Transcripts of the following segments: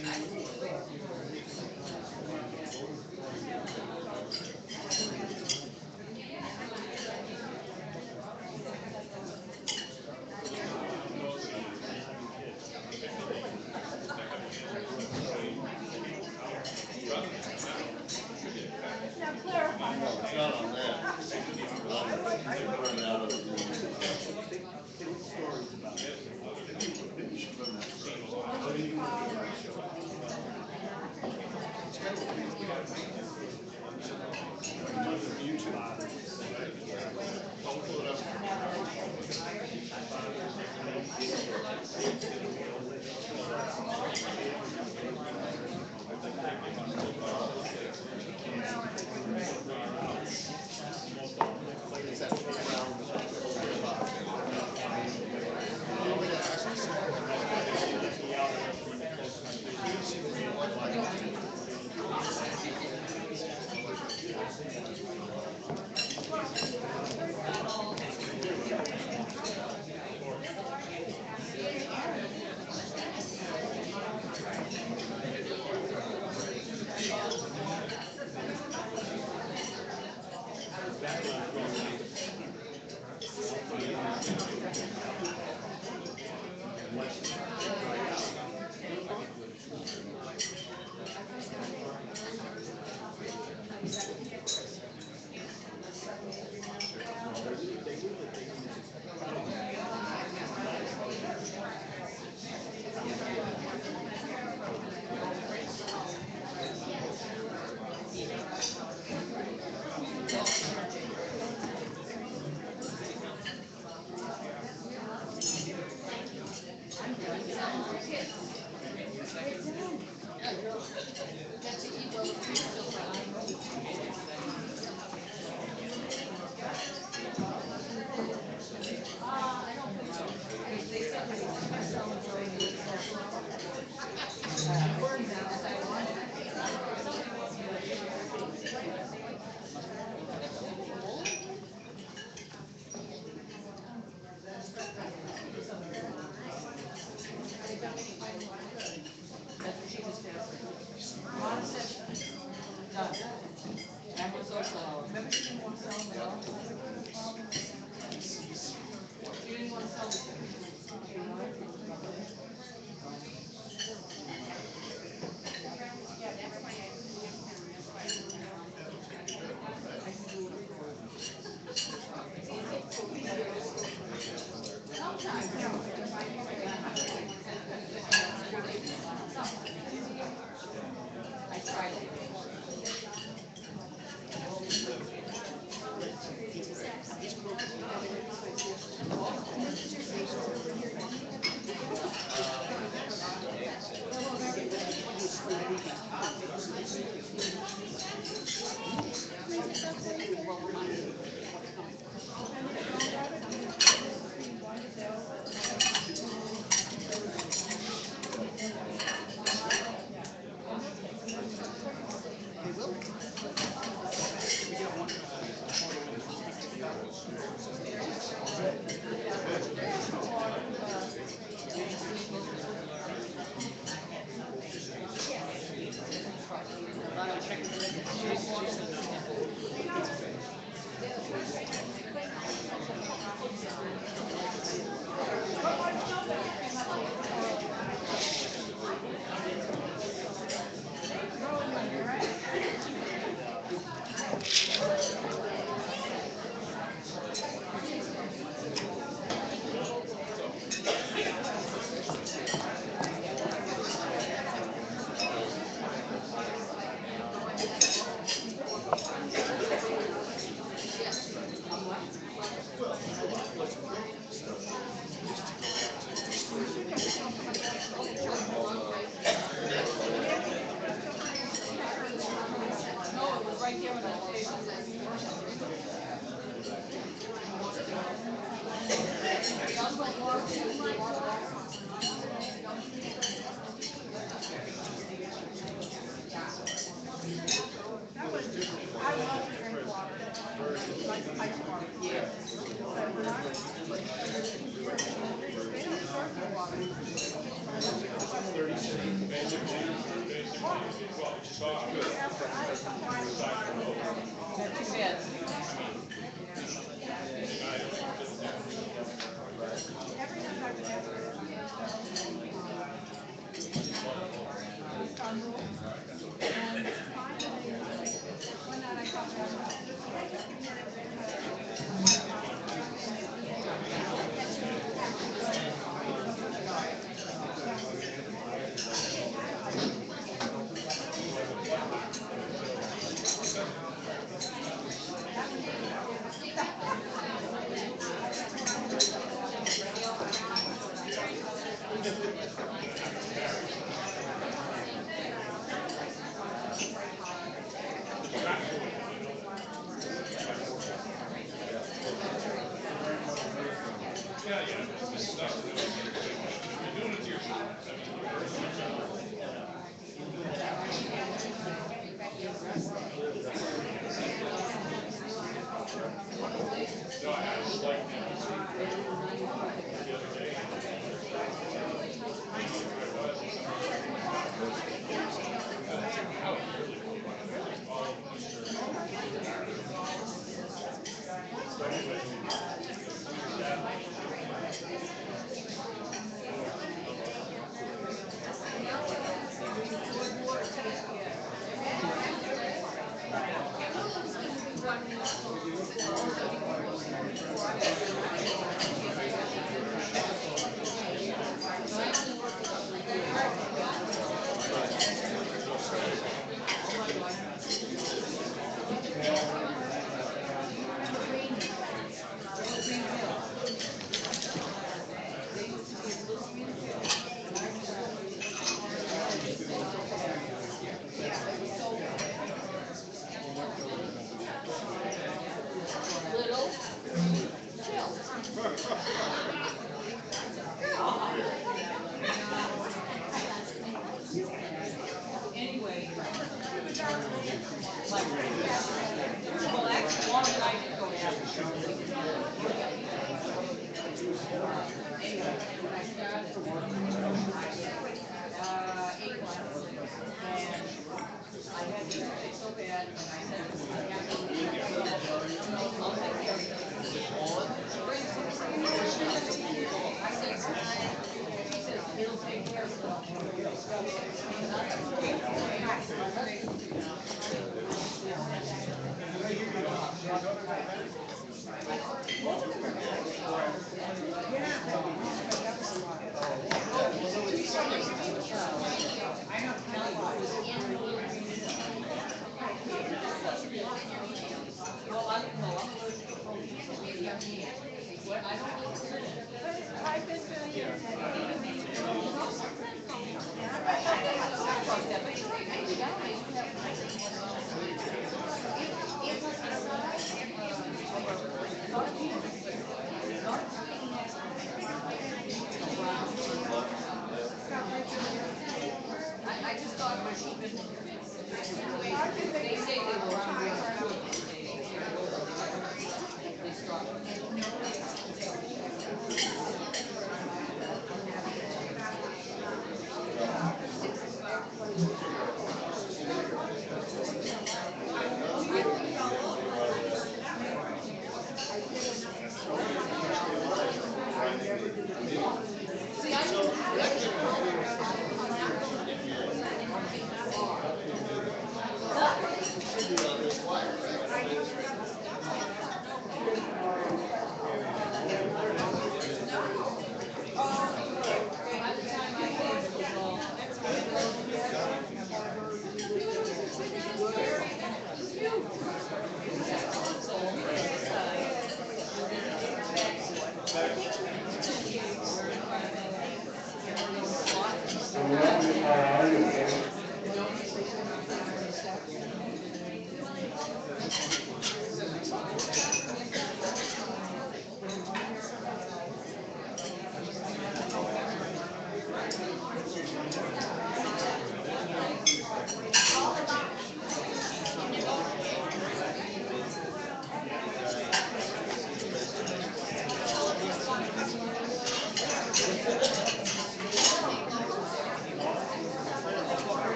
It's not on that. They run out of the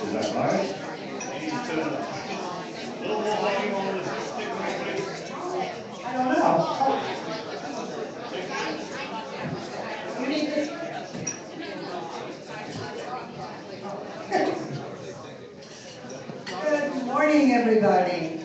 Is that right? I don't know. You need this. Good morning, everybody.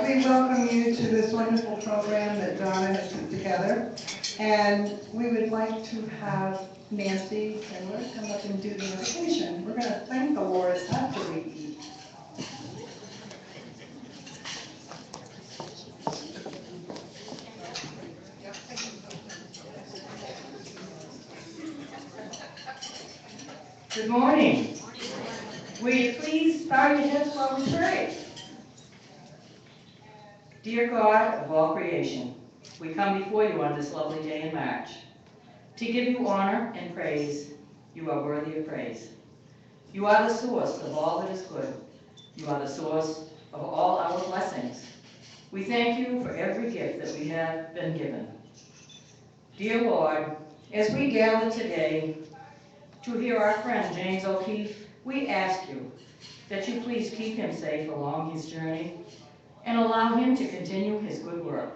We welcome you to this wonderful program that Donna has put together. And we would like to have Nancy and Liz come up and do the invocation. We're going to thank the Lord after we eat. Good morning. Will you please bow your heads while we pray? Dear God of all creation, we come before you on this lovely day in March to give you honor and praise. You are worthy of praise. You are the source of all that is good. You are the source of all our blessings. We thank you for every gift that we have been given. Dear Lord, as we gather today to hear our friend James O'Keefe, we ask you that you please keep him safe along his journey and allow him to continue his good work.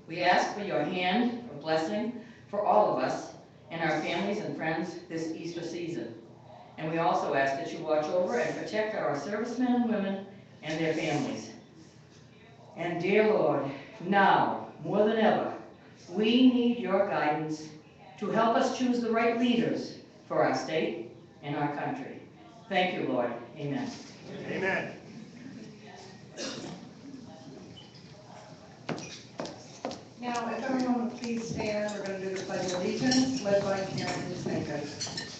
We ask for your hand of blessing for all of us and our families and friends this Easter season. And we also ask that you watch over and protect our servicemen and women and their families. And dear Lord, now, more than ever, we need your guidance to help us choose the right leaders for our state and our country. Thank you, Lord. Amen. Amen. Now, if everyone would please stand, we're going to do the Pledge of Allegiance, led by Karen Stankus.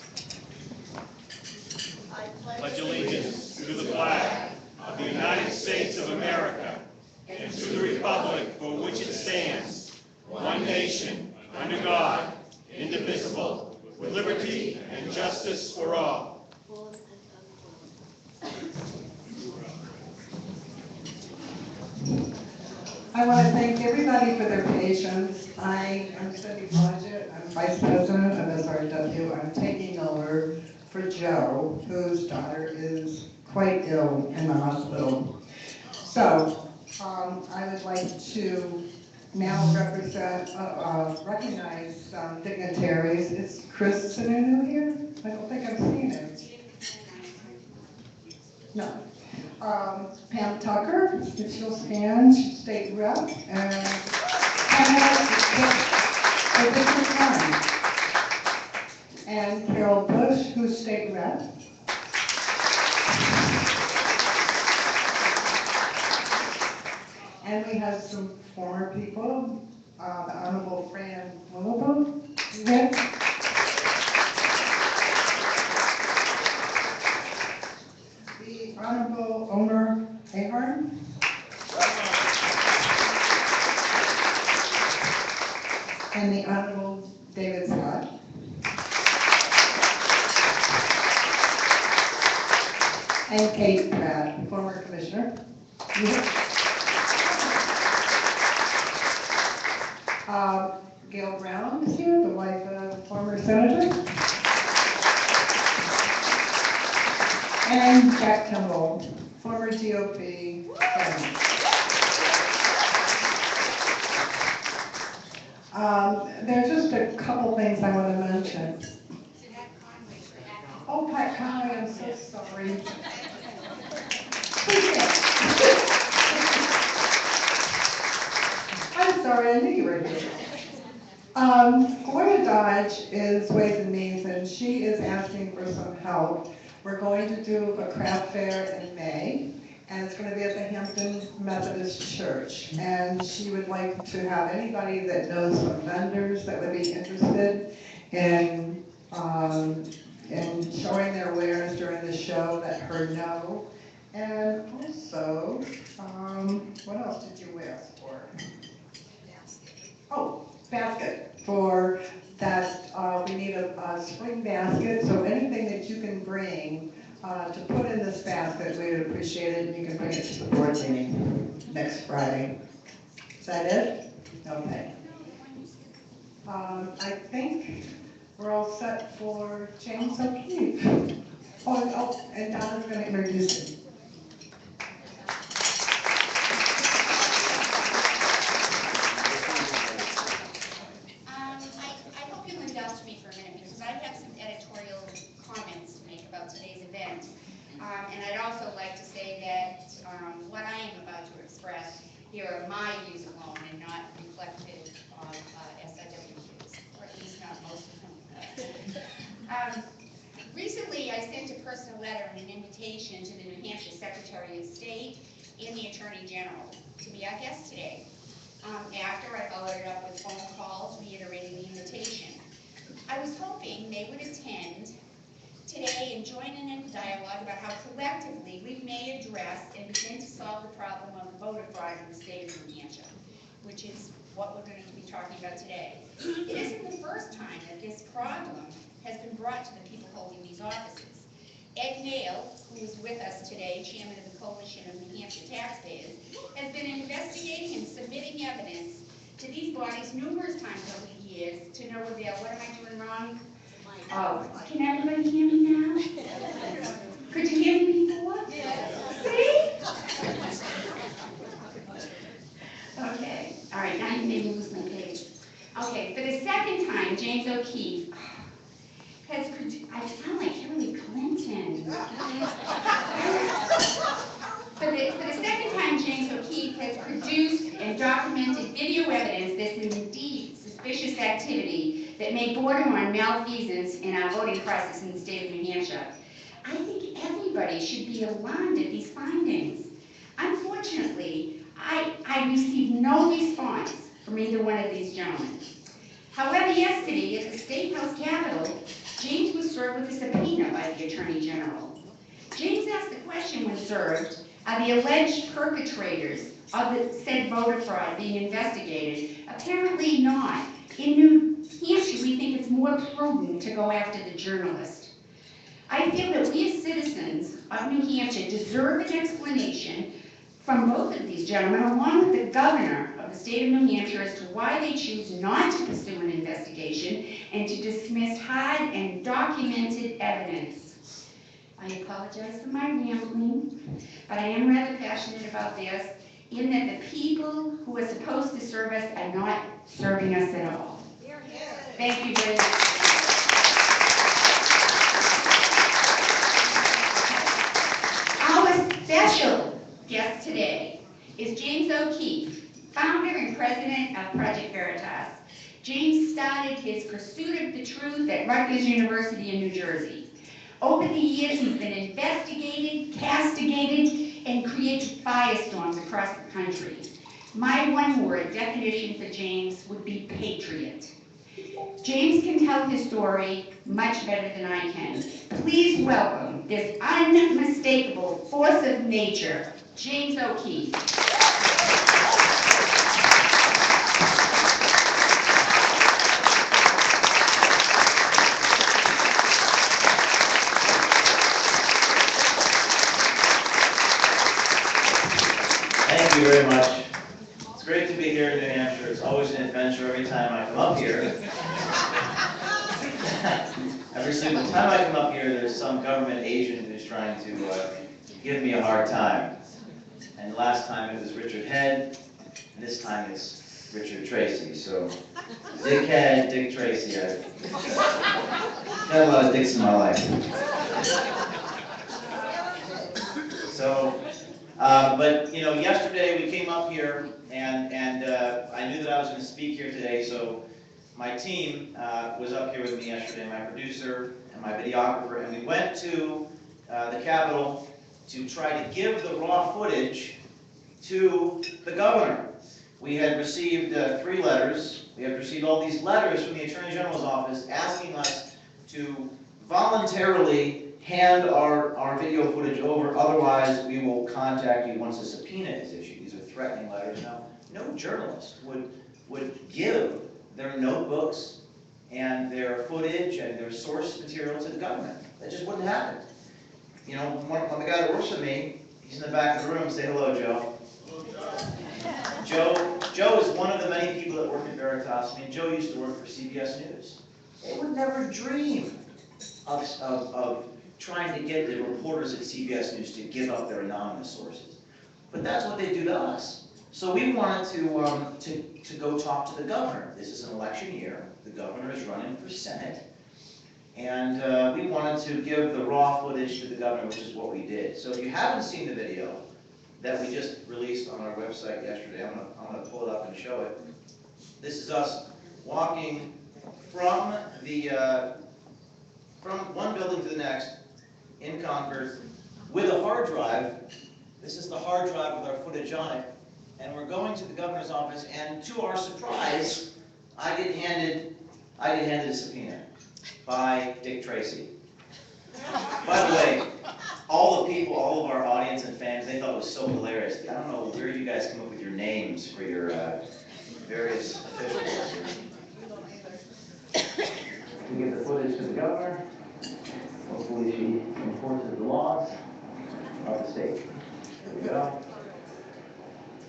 under God, indivisible, with liberty and justice for all. I want to thank everybody for their patience. I'm Cindy Blodgett. I'm Vice President of SRW. I'm taking over for Joe, whose daughter is quite ill in the hospital. So I would like to now recognize some dignitaries. Is Chris Sununu here? I don't think I've seen him. No. Pam Tucker, if she'll stand, she's state rep, and District 1. And Carol Bush, who's state rep. And we have some former people, the Honorable Fran Willoughby, the Honorable Omer Ahern, and the Honorable David Scott. And Kate Pratt, former commissioner. Gail Brown is here, the wife of a former senator. And Jack Kimball, former GOP chairman. There's just a couple things I want to mention. Oh, Pat Conway, I'm so sorry. I'm sorry, I knew you were here. Gloria Dodge is Ways and Means, and she is asking for some help. We're going to do a craft fair in May, and it's going to be at the Hampton Methodist Church. And she would like to have anybody that knows some vendors that would be interested in showing their wares during the show, let her know. And also, what else did you ask for? Oh, basket for that. We need a spring basket, so anything that you can bring to put in this basket, we would appreciate it, and you can bring it to the board meeting next Friday. Is that it? Okay. I think we're all set for James O'Keefe. Oh, and Donna's going to introduce him. And I'd also like to say that what I am about to express here are my views alone and not reflective of SRW views, or at least not most of them. Recently, I sent a personal letter and an invitation to the New Hampshire Secretary of State and the Attorney General to be our guest today. After I followed it up with phone calls reiterating the invitation. I was hoping they would attend today and join in a dialogue about how collectively we may address and begin to solve the problem of voter fraud in the state of New Hampshire, which is what we're going to be talking about today. It isn't the first time that this problem has been brought to the people holding these offices. Ed Nail, who is with us today, chairman of the Coalition of New Hampshire Taxpayers, has been investigating and submitting evidence to these bodies numerous times over the years to no avail. What am I doing wrong? Oh, can everybody hear me now? Could you hear me before? See? Okay. All right, now you made me lose my page. Okay, for the second time, James O'Keefe has produced, I sound like Hillary Clinton. For the second time, James O'Keefe has produced and documented video evidence that's indeed suspicious activity that may border on malfeasance in our voting process in the state of New Hampshire. I think everybody should be alarmed at these findings. Unfortunately, I received no response from either one of these gentlemen. However, yesterday at the State House Capitol, James was served with a subpoena by the Attorney General. James asked the question when served, are the alleged perpetrators of the said voter fraud being investigated? Apparently not. In New more prudent to go after the journalist. I feel that we as citizens of New Hampshire deserve an explanation from both of these gentlemen, along with the governor of the state of New Hampshire, as to why they choose not to pursue an investigation and to dismiss hard and documented evidence. I apologize for my rambling, but I am rather passionate about this, in that the people who are supposed to serve us are not serving us at all. Thank you very much. Our special guest today is James O'Keefe, founder and president of Project Veritas. James started his pursuit of the truth at Rutgers University in New Jersey. Over the years, he's been investigated, castigated, and created firestorms across the country. My one-word definition for James would be patriot. James can tell his story much better than I can. Please welcome this unmistakable force of nature, James O'Keefe. Thank you very much. It's great to be here in New Hampshire. It's always an adventure every time I come up here. Every single time I come up here, there's some government agent who's trying to give me a hard time. And last time it was Richard Head, and this time it's Richard Tracy. So, Dick Head, Dick Tracy. I've got a lot of dicks in my life. So, but you know, yesterday we came up here, and I knew that I was going to speak here today, so my team was up here with me yesterday, my producer and my videographer, and we went to the Capitol to try to give the raw footage to the governor. We had received 3 letters. We had received all these letters from the Attorney General's office asking us to voluntarily hand our video footage over, otherwise we will contact you once a subpoena is issued. These are threatening letters. Now, no journalist would give their notebooks and their footage and their source material to the government. That just wouldn't happen. You know, one the guy that works with me, he's in the back of the room. Say hello, Joe. Joe is one of the many people that work at Veritas. I mean, Joe used to work for CBS News. They would never dream of trying to get the reporters at CBS News to give up their anonymous sources. But that's what they do to us. So we wanted to go talk to the governor. This is an election year. The governor is running for Senate. And we wanted to give the raw footage to the governor, which is what we did. So if you haven't seen the video that we just released on our website yesterday, I'm gonna pull it up and show it. This is us walking from one building to the next in Concord with a hard drive. This is the hard drive with our footage on it. And we're going to the governor's office, and to our surprise, I get handed a subpoena by Dick Tracy. By the way, all of our audience and fans, they thought it was so hilarious. I don't know where you guys come up with your names for your various officials. We give the footage to the governor. Hopefully she enforces the laws of the state. There we go.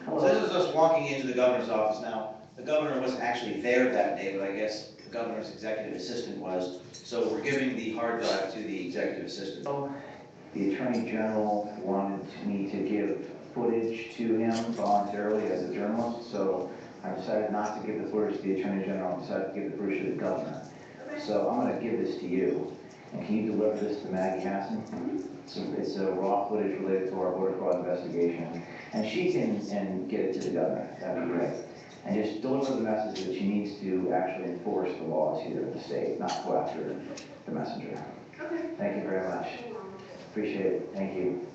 So this is us walking into the governor's office now. The governor wasn't actually there that day, but I guess the governor's executive assistant was. So we're giving the hard drive to the executive assistant. The Attorney General wanted me to give footage to him voluntarily as a journalist, so I decided not to give the footage to the Attorney General. I decided to give the footage to the governor. So I'm going to give this to you. And can you deliver this to Maggie Hassan? It's a raw footage related to our voter fraud investigation. And she can get it to the governor. That'd be great. And just deliver the message that she needs to actually enforce the laws here in the state, not go after the messenger. Okay. Thank you very much. Appreciate it. Thank you.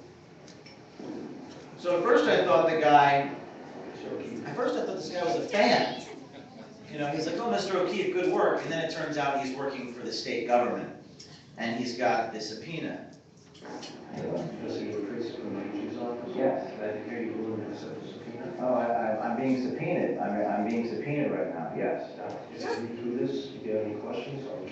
So at first I thought this guy was a fan. You know, he's like, oh, Mr. O'Keefe, good work. And then it turns out he's working for the state government. And he's got this subpoena. Yes. I didn't hear you going to accept the subpoena. Oh, I'm being subpoenaed. I'm being subpoenaed right now, yes. Just read through this. If you have any questions, I'll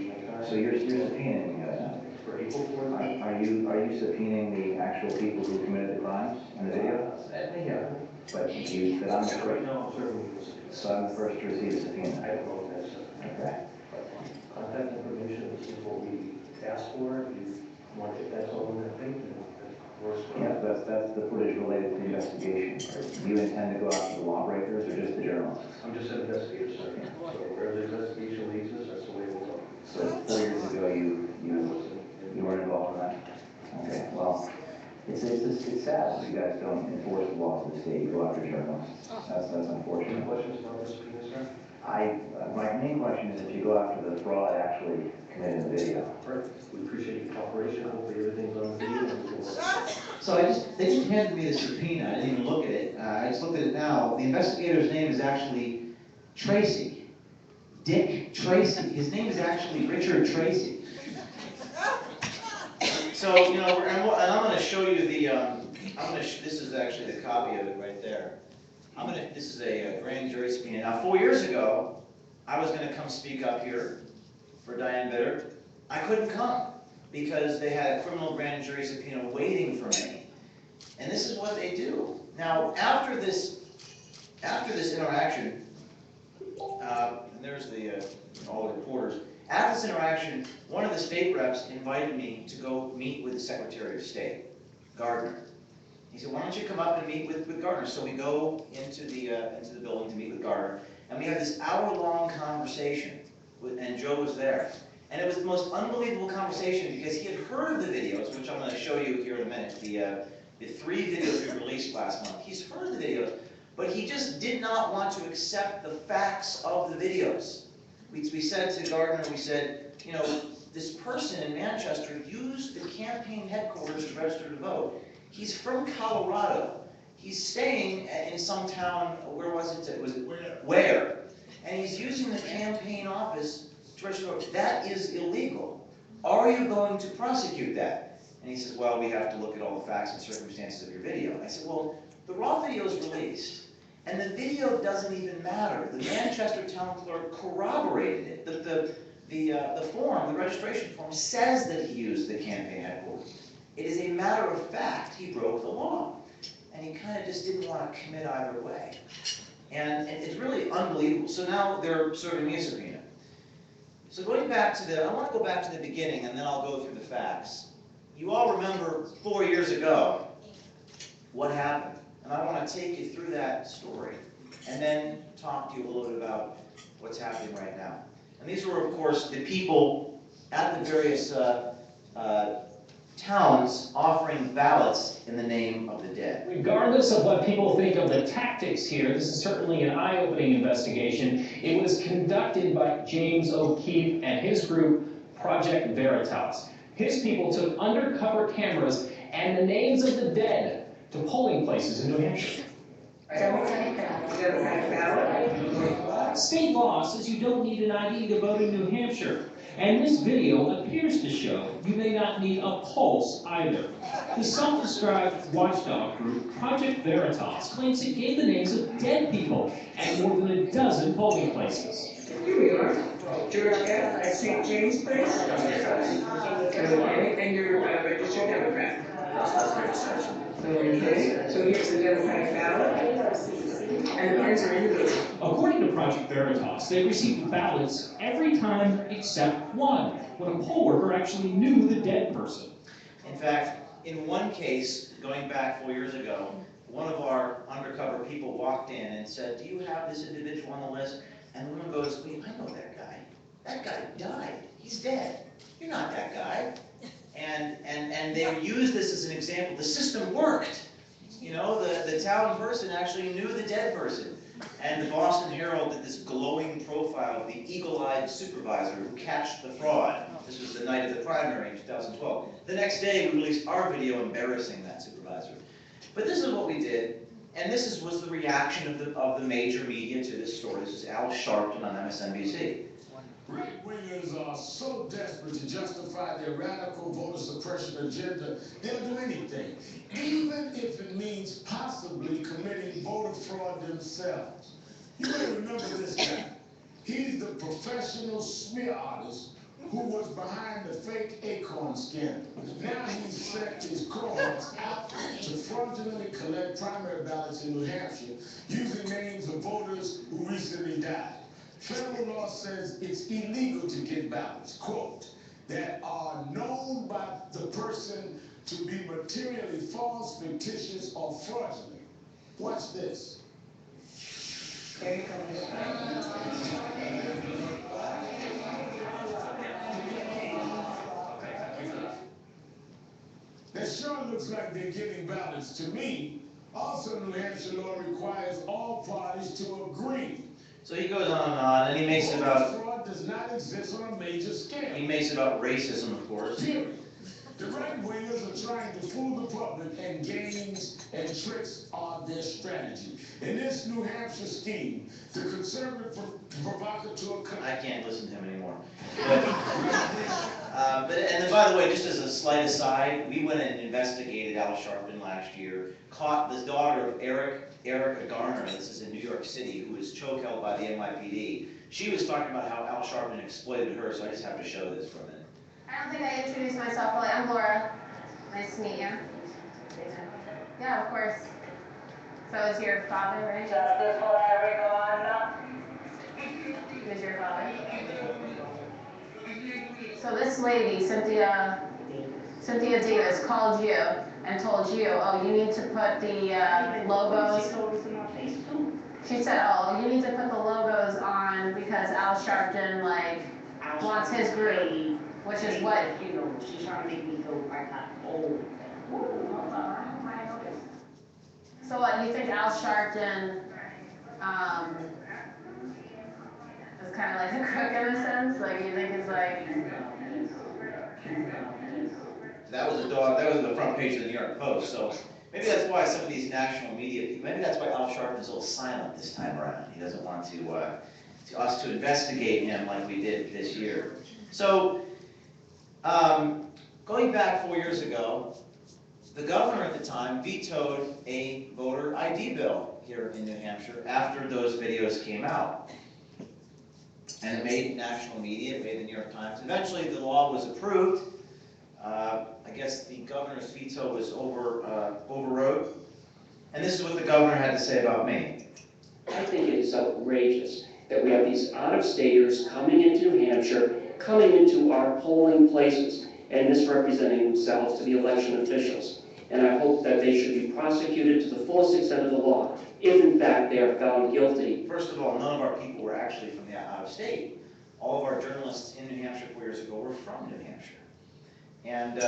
So you're subpoenaing me right now. For equal force? Are you subpoenaing the actual people who committed the crimes in the video? That may happen. But that I'm the Right first, now, I'm serving you a subpoena. so I'm the first to receive a I subpoena. don't know if that's Okay. contact information. This is what we asked for. If you want to get that all in that thing, then of course. Yes, that's the footage related to the investigation. Do you intend to go after the lawbreakers or just the journalists? I'm just an investigator, sir. So where the investigation leads us, that's the way we'll go. So 4 years ago, you weren't involved in that? Okay, well, it's sad that you guys don't enforce the laws of the state, you go after journalists. That's Any unfortunate. questions about this subpoena, sir? My main question is if you go after the fraud actually committed in the video. Perfect. We appreciate your cooperation. Hopefully everything's on video and we can work. So they just handed me the subpoena, I didn't even look at it, I just looked at it now. The investigator's name is actually Tracy. Dick Tracy, his name is actually Richard Tracy. So, and I'm gonna show you this is actually the copy of it right there. This is a grand jury subpoena. Now, 4 years ago, I was gonna come speak up here for Diane Bitter. I couldn't come because they had a criminal grand jury subpoena waiting for me. And this is what they do. Now, after this interaction, and there's all the reporters. After this interaction, one of the state reps invited me to go meet with the Secretary of State, Gardner. He said, "Why don't you come up and meet with Gardner?" So we go into the building to meet with Gardner, and we have this hour-long conversation. And Joe was there. And it was the most unbelievable conversation because he had heard of the videos, which I'm going to show you here in a minute, the 3 videos we released last month. He's heard of the videos, but he just did not want to accept the facts of the videos. We said to Gardner, we said, this person in Manchester used the campaign headquarters to register to vote. He's from Colorado. He's staying in some town, where was it? Where? And he's using the campaign office to register to vote. That is illegal. Are you going to prosecute that? And he says, well, we have to look at all the facts and circumstances of your video. I said, well, the raw video is released, and the video doesn't even matter. The Manchester town clerk corroborated it. The form, the registration form, says that he used the campaign headquarters. It is a matter of fact he broke the law. And he kind of just didn't want to commit either way. And it's really unbelievable. So now they're serving me a subpoena. So I want to go back to the beginning, and then I'll go through the facts. You all remember 4 years ago what happened. And I want to take you through that story, and then talk to you a little bit about what's happening right now. And these were, of course, the people at the various towns offering ballots in the name of the dead. Regardless of what people think of the tactics here, this is certainly an eye-opening investigation. It was conducted by James O'Keefe and his group, Project Veritas. His people took undercover cameras and the names of the dead to polling places in New Hampshire. State law says you don't need an ID to vote in New Hampshire. And this video appears to show you may not need a pulse either. The self-described watchdog group, Project Veritas, claims it gave the names of dead people at more than a dozen polling places. Here we are. You're at St. James Place. Okay, and you're a registered Democrat. Okay, so here's the Democratic ballot. And the pens are in the middle. According to Project Veritas, they received ballots every time except one, when a poll worker actually knew the dead person. In fact, in one case, going back 4 years ago, one of our undercover people walked in and said, "Do you have this individual on the list?" And the woman goes, "Wait, I know that guy. That guy died. He's dead. You're not that guy." And they used this as an example. The system worked. The town person actually knew the dead person. And the Boston Herald did this glowing profile of the eagle-eyed supervisor who catched the fraud. This was the night of the primary in 2012. The next day, we released our video embarrassing that supervisor. But this is what we did, and this was the reaction of the major media to this story. This is Al Sharpton on MSNBC. Right-wingers are so desperate to justify their radical voter suppression agenda, they'll do anything, even if it means possibly committing voter fraud themselves. You may remember this guy. He's the professional smear artist who was behind the fake acorn scandal. Now he's sent his cohorts out to fraudulently collect primary ballots in New Hampshire using names of voters who recently died. Federal law says it's illegal to get ballots, quote, that are known by the person to be materially false, fictitious, or fraudulent. Watch this. There you go. That sure looks like they're getting ballots to me. Also, New Hampshire law requires all parties to agree. So he goes on, and he makes it about, fraud does not exist on a major scale. he makes it about racism, of course. Period. The right-wingers are trying to fool the public, and games and tricks are their strategy. In this New Hampshire scheme, the conservative provocateur... I can't listen to him anymore. And then, by the way, just as a slight aside, we went and investigated Al Sharpton last year, caught the daughter of Erica Garner, this is in New York City, who was choke held by the NYPD. She was talking about how Al Sharpton exploited her, so I just have to show this for a minute. I don't think I introduced myself fully. I'm Laura. Nice to meet you. Yeah, of course. So is your father, right? Who's your father? So this lady, Cynthia Davis, called you and told you, oh, you need to put the logos. She said, oh, you need to put the logos on because Al Sharpton, like, wants his group. Which is what? You know, she's trying to make me go like that. Oh. So what, you think Al Sharpton is kind of like a crook in a sense? Like, you think it's like... That was on the front page of the New York Post, so maybe that's why some of these national media people, maybe that's why Al Sharpton's a little silent this time around. He doesn't want us to investigate him like we did this year. So, going back 4 years ago, the governor at the time vetoed a voter ID bill here in New Hampshire after those videos came out. And it made national media, it made the New York Times. Eventually, the law was approved. I guess the governor's veto was overrode. And this is what the governor had to say about me. I think it is outrageous that we have these out-of-staters coming into New Hampshire, coming into our polling places, and misrepresenting themselves to the election officials. And I hope that they should be prosecuted to the fullest extent of the law, if in fact they are found guilty. First of all, none of our people were actually from the out of state. All of our journalists in New Hampshire 4 years ago were from New Hampshire. And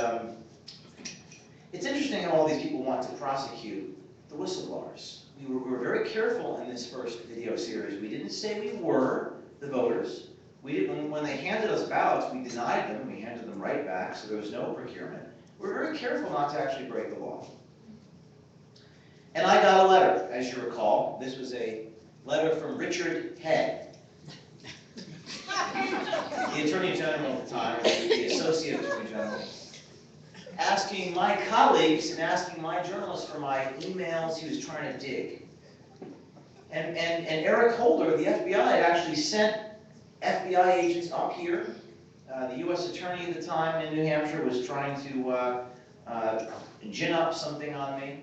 it's interesting how all these people want to prosecute the whistleblowers. We were very careful in this first video series. We didn't say we were the voters. We didn't, when they handed us ballots, we denied them. We handed them right back, so there was no procurement. We were very careful not to actually break the law. And I got a letter, as you recall. This was a letter from Richard Head, the Attorney General at the time, the Associate Attorney General, asking my colleagues and asking my journalists for my emails he was trying to dig. And Eric Holder, the FBI, had actually sent FBI agents up here. The U.S. Attorney at the time in New Hampshire was trying to gin up something on me.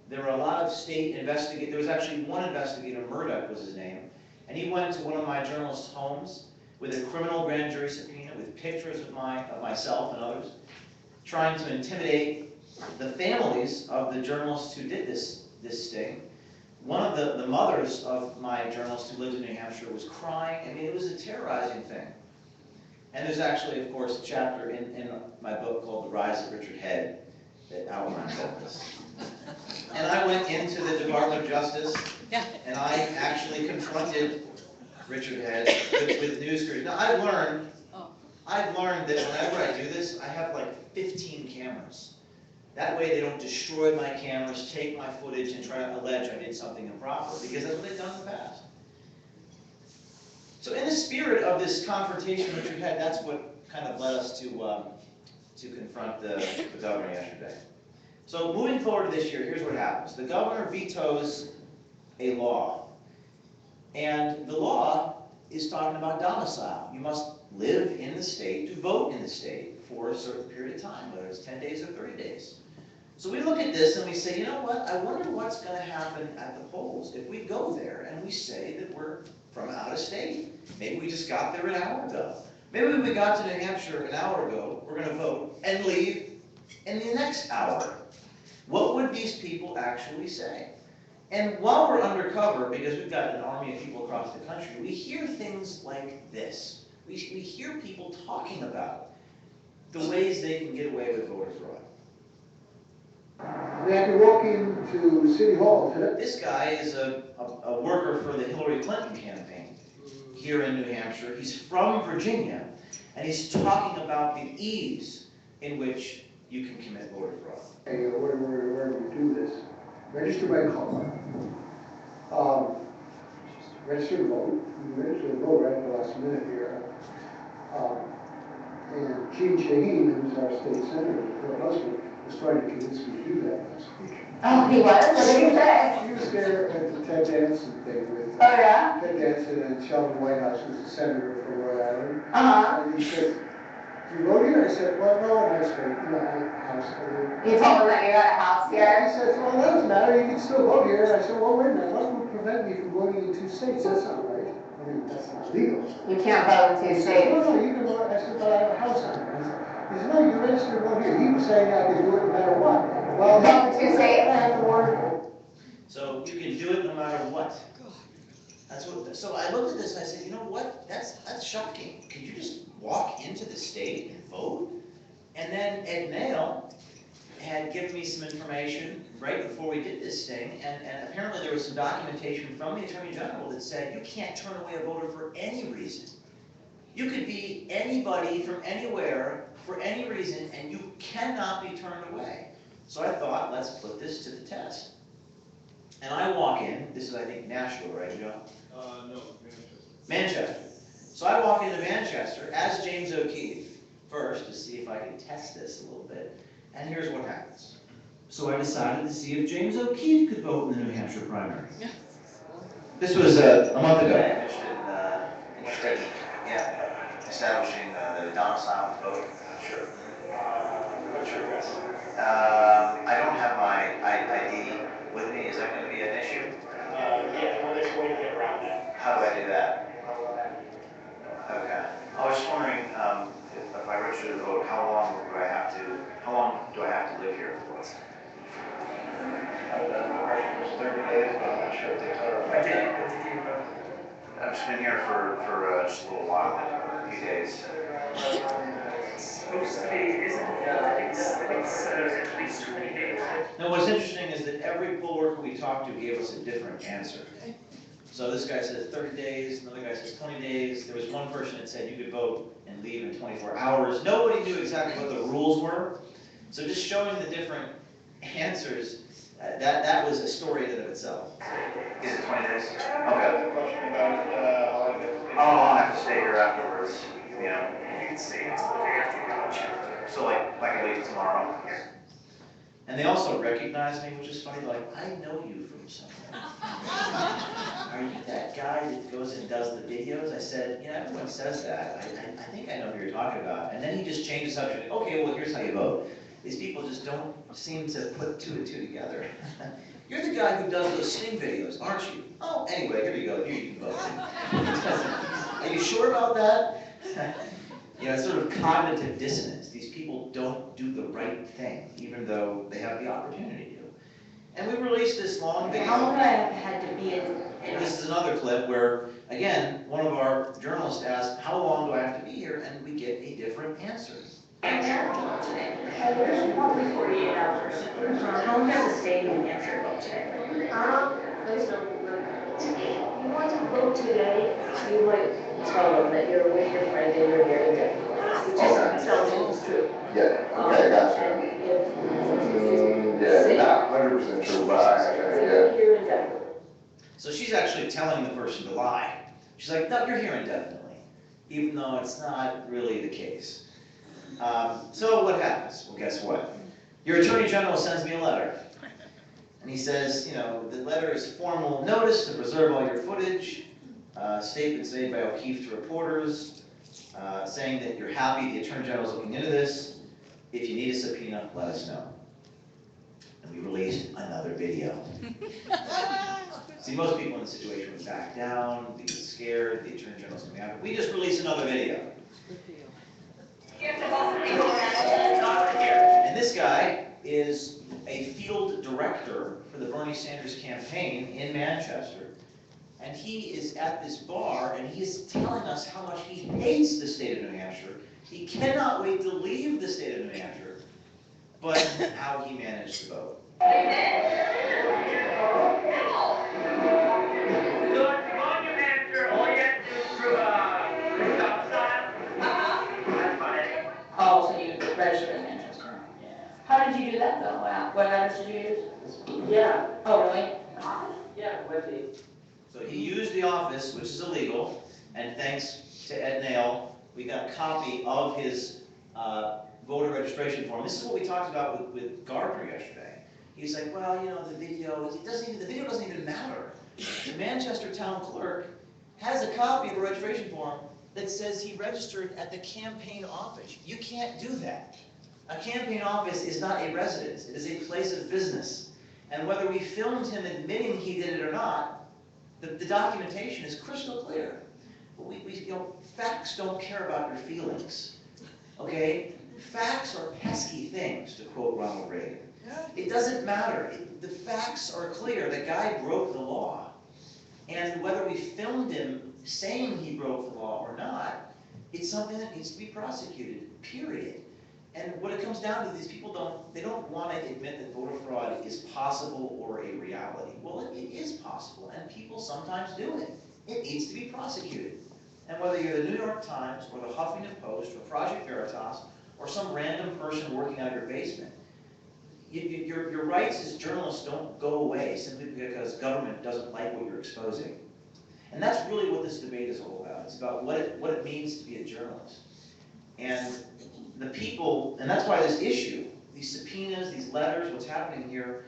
There were a lot of state investigators. There was actually one investigator, Murdoch was his name, and he went to one of my journalists' homes with a criminal grand jury subpoena with pictures of myself and others, trying to intimidate the families of the journalists who did this sting. One of the mothers of my journalist who lived in New Hampshire was crying. I mean, it was a terrorizing thing. And there's actually, of course, a chapter in my book called The Rise of Richard Head that outlines all this. And I went into the Department of Justice, and I actually confronted Richard Head with news crews. Now, I've learned that whenever I do this, I have like 15 cameras. That way they don't destroy my cameras, take my footage, and try to allege I did something improper, because that's what they've done in the past. So in the spirit of this confrontation Richard had, that's what kind of led us to confront the governor yesterday. So moving forward to this year, here's what happens. The governor vetoes a law, and the law is talking about domicile. You must live in the state to vote in the state for a certain period of time, whether it's 10 days or 30 days. So we look at this and we say, you know what, I wonder what's going to happen at the polls if we go there and we say that we're from out of state. Maybe we just got there an hour ago. Maybe we got to New Hampshire an hour ago, we're going to vote and leave in the next hour. What would these people actually say? And while we're undercover, because we've got an army of people across the country, we hear things like this. We hear people talking about the ways they can get away with voter fraud. We have to walk into City Hall today. This guy is a worker for the Hillary Clinton campaign here in New Hampshire. He's from Virginia, and he's talking about the ease in which you can commit voter fraud. Hey, where do we do this? Register by call. Register to vote. We register to vote right at the last minute here. And Gene Shaheen, who's our state senator, her husband, was trying to convince me to do that last week. Oh, he was? What did he say? She was there at the Ted Danson thing with Oh, yeah? Ted Danson and Sheldon Whitehouse, who's a senator from Rhode Island. Uh-huh. And he said, "You vote here?" I said, "Well, no, I was great. You know, I house." You told him that you had a house Yeah, he here? says, "Well, that doesn't matter. You can still vote here." And I said, "Well, wait a minute. What would prevent me from voting in 2 states? That's not right. I mean, that's not legal." You can't vote in 2 He said, states. "No, you can vote." I said, "But I have a house on it." He said, "No, you register to vote here." He was saying I could do it no matter what. Well, Vote in 2 states? I have to worry. So you can do it no matter what. That's what. So I looked at this and I said, you know what? That's shocking. Could you just walk into the state and vote? And then Ed Nail had given me some information right before we did this thing, and apparently there was some documentation from the Attorney General that said you can't turn away a voter for any reason. You could be anybody from anywhere for any reason, and you cannot be turned away. So I thought, let's put this to the test. And I walk in, this is I think Nashville, right, Joe? No, Manchester. Manchester. So I walk into Manchester as James O'Keefe first to see if I can test this a little bit. And here's what happens. So I decided to see if James O'Keefe could vote in the New Hampshire primary. This was a month ago. Interested in establishing the domicile vote. Sure. What's your address? I don't have my ID with me. Is that going to be an issue? Yeah, well, there's a way to get around that. How do I do that? Okay. I was just wondering if I register to vote, how long do I have to live here for? The question was 30 days, but I'm not sure if they clarified that. I've just been here for just a little while, a few days. Supposed to be, isn't it? I think it says at least 20 days. Now, what's interesting is that every poll worker we talked to gave us a different answer. So this guy says 30 days, another guy says 20 days. There was one person that said you could vote and leave in 24 hours. Nobody knew exactly what the rules were. So just showing the different answers, that was a story in and of itself. Is it 20 days? Okay. Question about how long it is. How long I have to stay here afterwards? You know. You can stay until the day after you go to church. So like I leave tomorrow. And they also recognize me, which is funny, like, I know you from somewhere. Are you that guy that goes and does the videos? I said, everyone says that. I think I know who you're talking about. And then he just changed the subject. Okay, well, here's how you vote. These people just don't seem to put two and two together. You're the guy who does those sing videos, aren't you? Oh, anyway, here you go. Here you can vote. Are you sure about that? It's sort of cognitive dissonance. These people don't do the right thing, even though they have the opportunity to. And we released this long video. How long would I have had to be in? This is another clip where, again, one of our journalists asked, how long do I have to be here? And we get a different answer. Today. There's probably 48 hours. How long has the state of New Hampshire vote today? If you want to vote today, you might tell them that you're with your friend and you're here indefinitely. Just tell them it's true. Yeah, okay, gotcha. Yeah, not 100% true, but You're here indefinitely. So she's actually telling the person to lie. She's like, no, you're here indefinitely, even though it's not really the case. So what happens? Well, guess what? Your Attorney General sends me a letter. And he says, the letter is formal notice to preserve all your footage, statements made by O'Keefe to reporters, saying that you're happy the Attorney General is looking into this. If you need a subpoena, let us know. And we released another video. See, most people in the situation would back down, be scared, the Attorney General's coming after. We just released another video. And this guy is a field director for the Bernie Sanders campaign in Manchester. And he is at this bar and he is telling us how much he hates the state of New Hampshire. He cannot wait to leave the state of New Hampshire, but how he managed to vote. Oh, so you registered in Manchester? Yeah. How did you do that though? What address did you use? Yeah. Oh, really? Yeah, Webby. So he used the office, which is illegal, and thanks to Ed Nail, we got a copy of his voter registration form. This is what we talked about with Gardner yesterday. He's like, well, you know, the video doesn't even matter. The Manchester town clerk has a copy of a registration form that says he registered at the campaign office. You can't do that. A campaign office is not a residence, it is a place of business. And whether we filmed him admitting he did it or not, the documentation is crystal clear. But you know, facts don't care about your feelings, okay? Facts are pesky things, to quote Ronald Reagan. It doesn't matter. The facts are clear. The guy broke the law. And whether we filmed him saying he broke the law or not, it's something that needs to be prosecuted, period. And what it comes down to, these people don't want to admit that voter fraud is possible or a reality. Well, it is possible, and people sometimes do it. It needs to be prosecuted. And whether you're the New York Times or the Huffington Post or Project Veritas or some random person working out of your basement, your rights as journalists don't go away simply because government doesn't like what you're exposing. And that's really what this debate is all about. It's about what it means to be a journalist. And the people, and that's why this issue, these subpoenas, these letters, what's happening here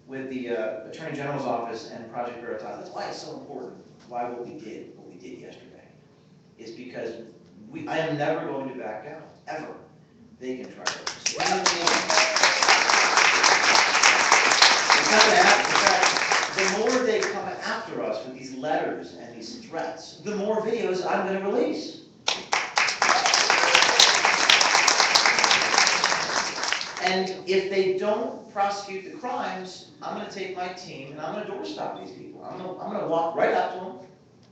with the Attorney General's office and Project Veritas, that's why it's so important, why what we did yesterday, is because I am never going to back down, ever. They can try to subpoena me. It's not going to happen. In fact, the more they come after us with these letters and these threats, the more videos I'm going to release. And if they don't prosecute the crimes, I'm going to take my team and I'm going to doorstop these people. I'm going to walk right up to them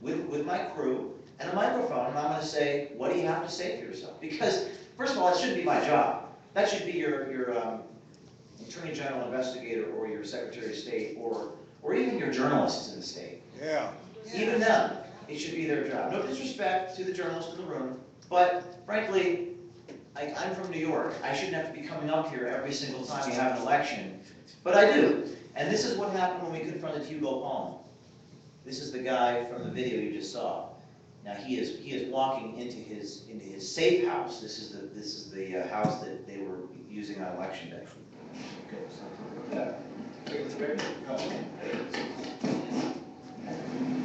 with my crew and a microphone, and I'm going to say, what do you have to say for yourself? Because, first of all, it shouldn't be my job. That should be your Attorney General investigator or your Secretary of State or even your journalists in the state. Yeah. Even them, it should be their job. No disrespect to the journalists in the room, but frankly, I'm from New York. I shouldn't have to be coming up here every single time you have an election, but I do. And this is what happened when we confronted Hugo Palm. This is the guy from the video you just saw. Now he is walking into his safe house. This is the house that they were using on election day.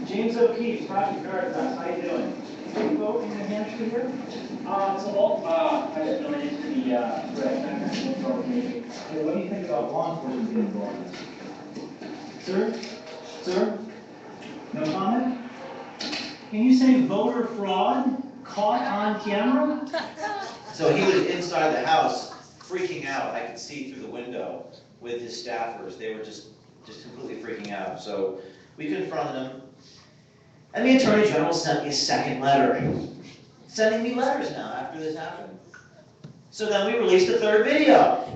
James O'Keefe, Project Veritas, how you doing? Do you vote in New Hampshire here? I just donated to the Red National Control Committee. What do you think about law enforcement being involved in this? Sir? No comment? Can you say voter fraud caught on camera? So he was inside the house freaking out. I could see through the window with his staffers. They were just completely freaking out. So we confronted him. And the Attorney General sent me a second letter. Sending me letters now after this happened. So then we released a third video.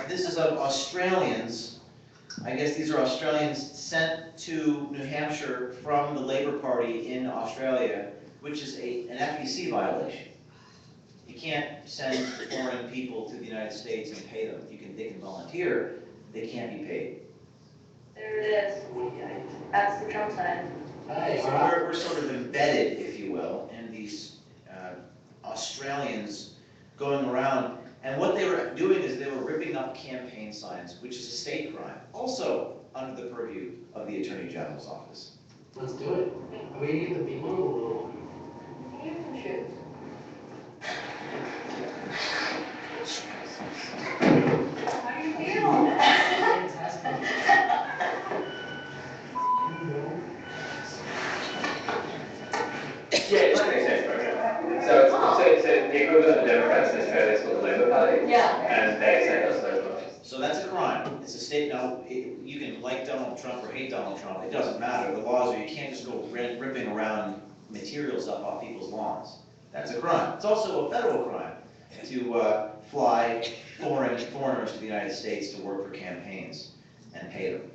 This is of Australians. I guess these are Australians sent to New Hampshire from the Labour Party in Australia, which is an FEC violation. You can't send foreign people to the United States and pay them. They can volunteer, they can't be paid. There it is. That's the Trump sign. So we're sort of embedded, if you will, in these Australians going around. And what they were doing is they were ripping up campaign signs, which is a state crime, also under the purview of the Attorney General's office. Let's do it. And we need the people in the room. You can choose. How do you feel? Fantastic. Yeah, it's like an example program. So the equivalent of the Democrats in Australia is called the Labour Party. Yeah. And they send us those votes. So that's a crime. It's a state, now, you can like Donald Trump or hate Donald Trump, it doesn't matter. The laws are you can't just go ripping around materials up off people's lawns. That's a crime. It's also a federal crime to fly foreigners to the United States to work for campaigns and pay them.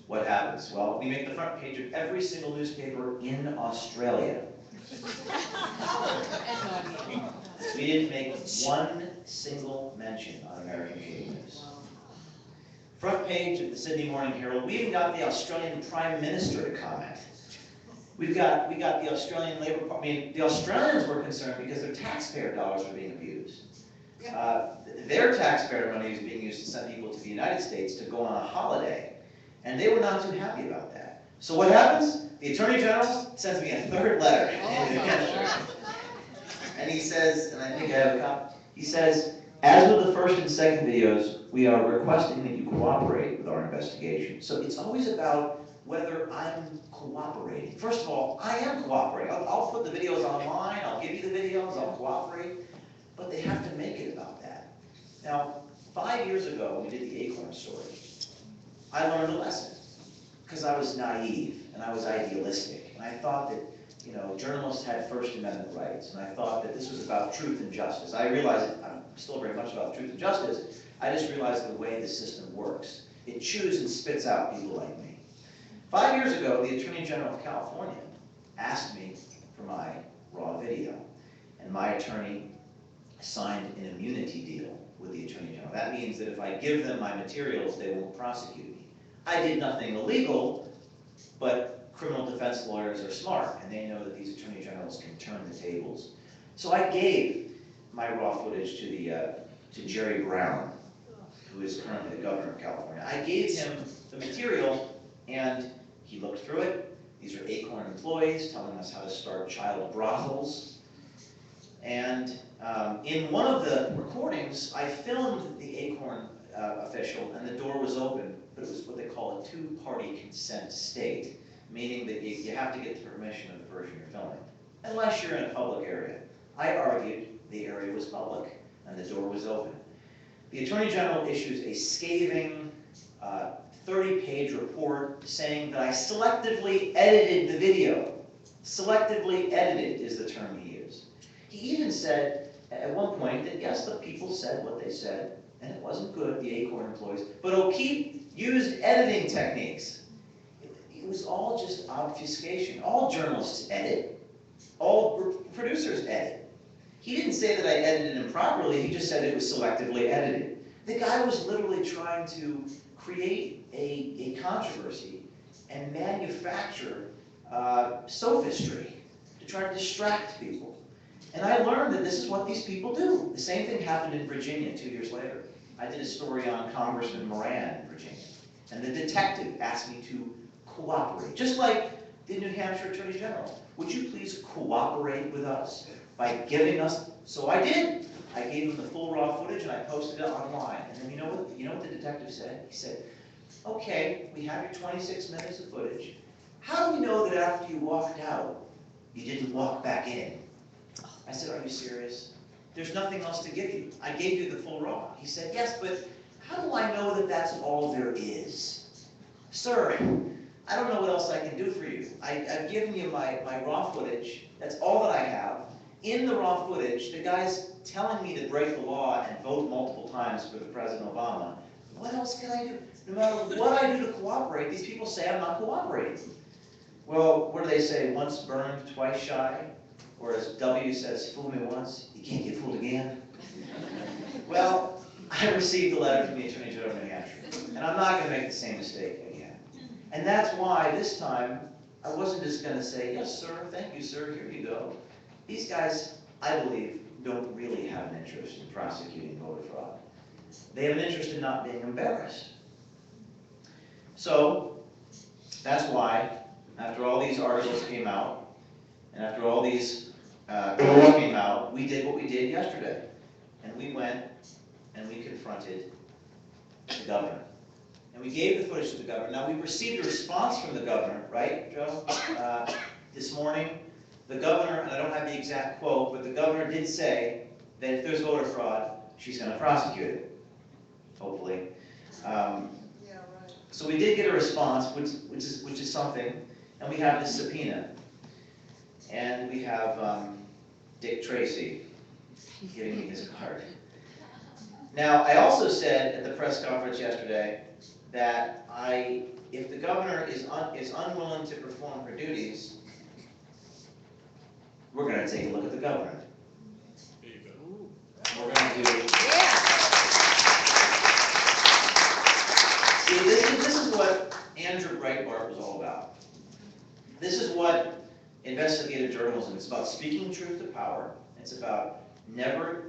What happens? Well, we make the front page of every single newspaper in Australia. We didn't make one single mention on American cable news. Front page of the Sydney Morning Herald. We even got the Australian Prime Minister to comment. We got the Australian Labour Party. I mean, the Australians were concerned because their taxpayer dollars were being abused. Their taxpayer money was being used to send people to the United States to go on a holiday, and they were not too happy about that. So what happens? The Attorney General sends me a third letter in New Hampshire. And he says, and I think I have a copy, he says, as with the first and second videos, we are requesting that you cooperate with our investigation. So it's always about whether I'm cooperating. First of all, I am cooperating. I'll put the videos online, I'll give you the videos, I'll cooperate, but they have to make it about that. Now, 5 years ago, when we did the Acorn story, I learned a lesson, because I was naive and I was idealistic, and I thought that, you know, journalists had First Amendment rights, and I thought that this was about truth and justice. I realized I'm still very much about truth and justice. I just realized the way the system works. It chews and spits out people like me. 5 years ago, the Attorney General of California asked me for my raw video, and my attorney signed an immunity deal with the Attorney General. That means that if I give them my materials, they won't prosecute me. I did nothing illegal, but criminal defense lawyers are smart, and they know that these attorney generals can turn the tables. So I gave my raw footage to Jerry Brown, who is currently the governor of California. I gave him the material, and he looked through it. These are Acorn employees telling us how to start child brothels. And in one of the recordings, I filmed the Acorn official, and the door was open, but it was what they call a two-party consent state, meaning that you have to get the permission of the person you're filming, unless you're in a public area. I argued the area was public, and the door was open. The Attorney General issues a scathing 30-page report saying that I selectively edited the video. Selectively edited is the term he used. He even said at one point that yes, the people said what they said, and it wasn't good, the Acorn employees, but O'Keefe used editing techniques. It was all just obfuscation. All journalists edit. All producers edit. He didn't say that I edited improperly, he just said it was selectively edited. The guy was literally trying to create a controversy and manufacture sophistry to try to distract people. And I learned that this is what these people do. The same thing happened in Virginia 2 years later. I did a story on Congressman Moran in Virginia, and the detective asked me to cooperate, just like the New Hampshire Attorney General. Would you please cooperate with us by giving us? So I did. I gave him the full raw footage and I posted it online. And then you know what the detective said? He said, okay, we have your 26 minutes of footage. How do we know that after you walked out, you didn't walk back in? I said, are you serious? There's nothing else to give you. I gave you the full raw. He said, yes, but how do I know that that's all there is? Sir, I don't know what else I can do for you. I've given you my raw footage. That's all that I have. In the raw footage, the guy's telling me to break the law and vote multiple times for the President Obama. What else can I do? No matter what I do to cooperate, these people say I'm not cooperating. Well, what do they say? Once burned, twice shy? Or as W says, fool me once, you can't get fooled again. Well, I received a letter from the Attorney General of New Hampshire, and I'm not going to make the same mistake again. And that's why this time, I wasn't just going to say, yes, sir, thank you, sir, here you go. These guys, I believe, don't really have an interest in prosecuting voter fraud. They have an interest in not being embarrassed. So, that's why after all these articles came out, and after all these clips came out, we did what we did yesterday. And we went and we confronted the governor. And we gave the footage to the governor. Now, we received a response from the governor, right, Joe? This morning, the governor, and I don't have the exact quote, but the governor did say that if there's voter fraud, she's going to prosecute it, hopefully. So we did get a response, which is something, and we have this subpoena. And we have Dick Tracy giving me his card. Now, I also said at the press conference yesterday that if the governor is unwilling to perform her duties, we're going to take a look at the governor. There you go. We're going to do. See, this is what Andrew Breitbart was all about. This is what investigative journalism is about: speaking truth to power. It's about never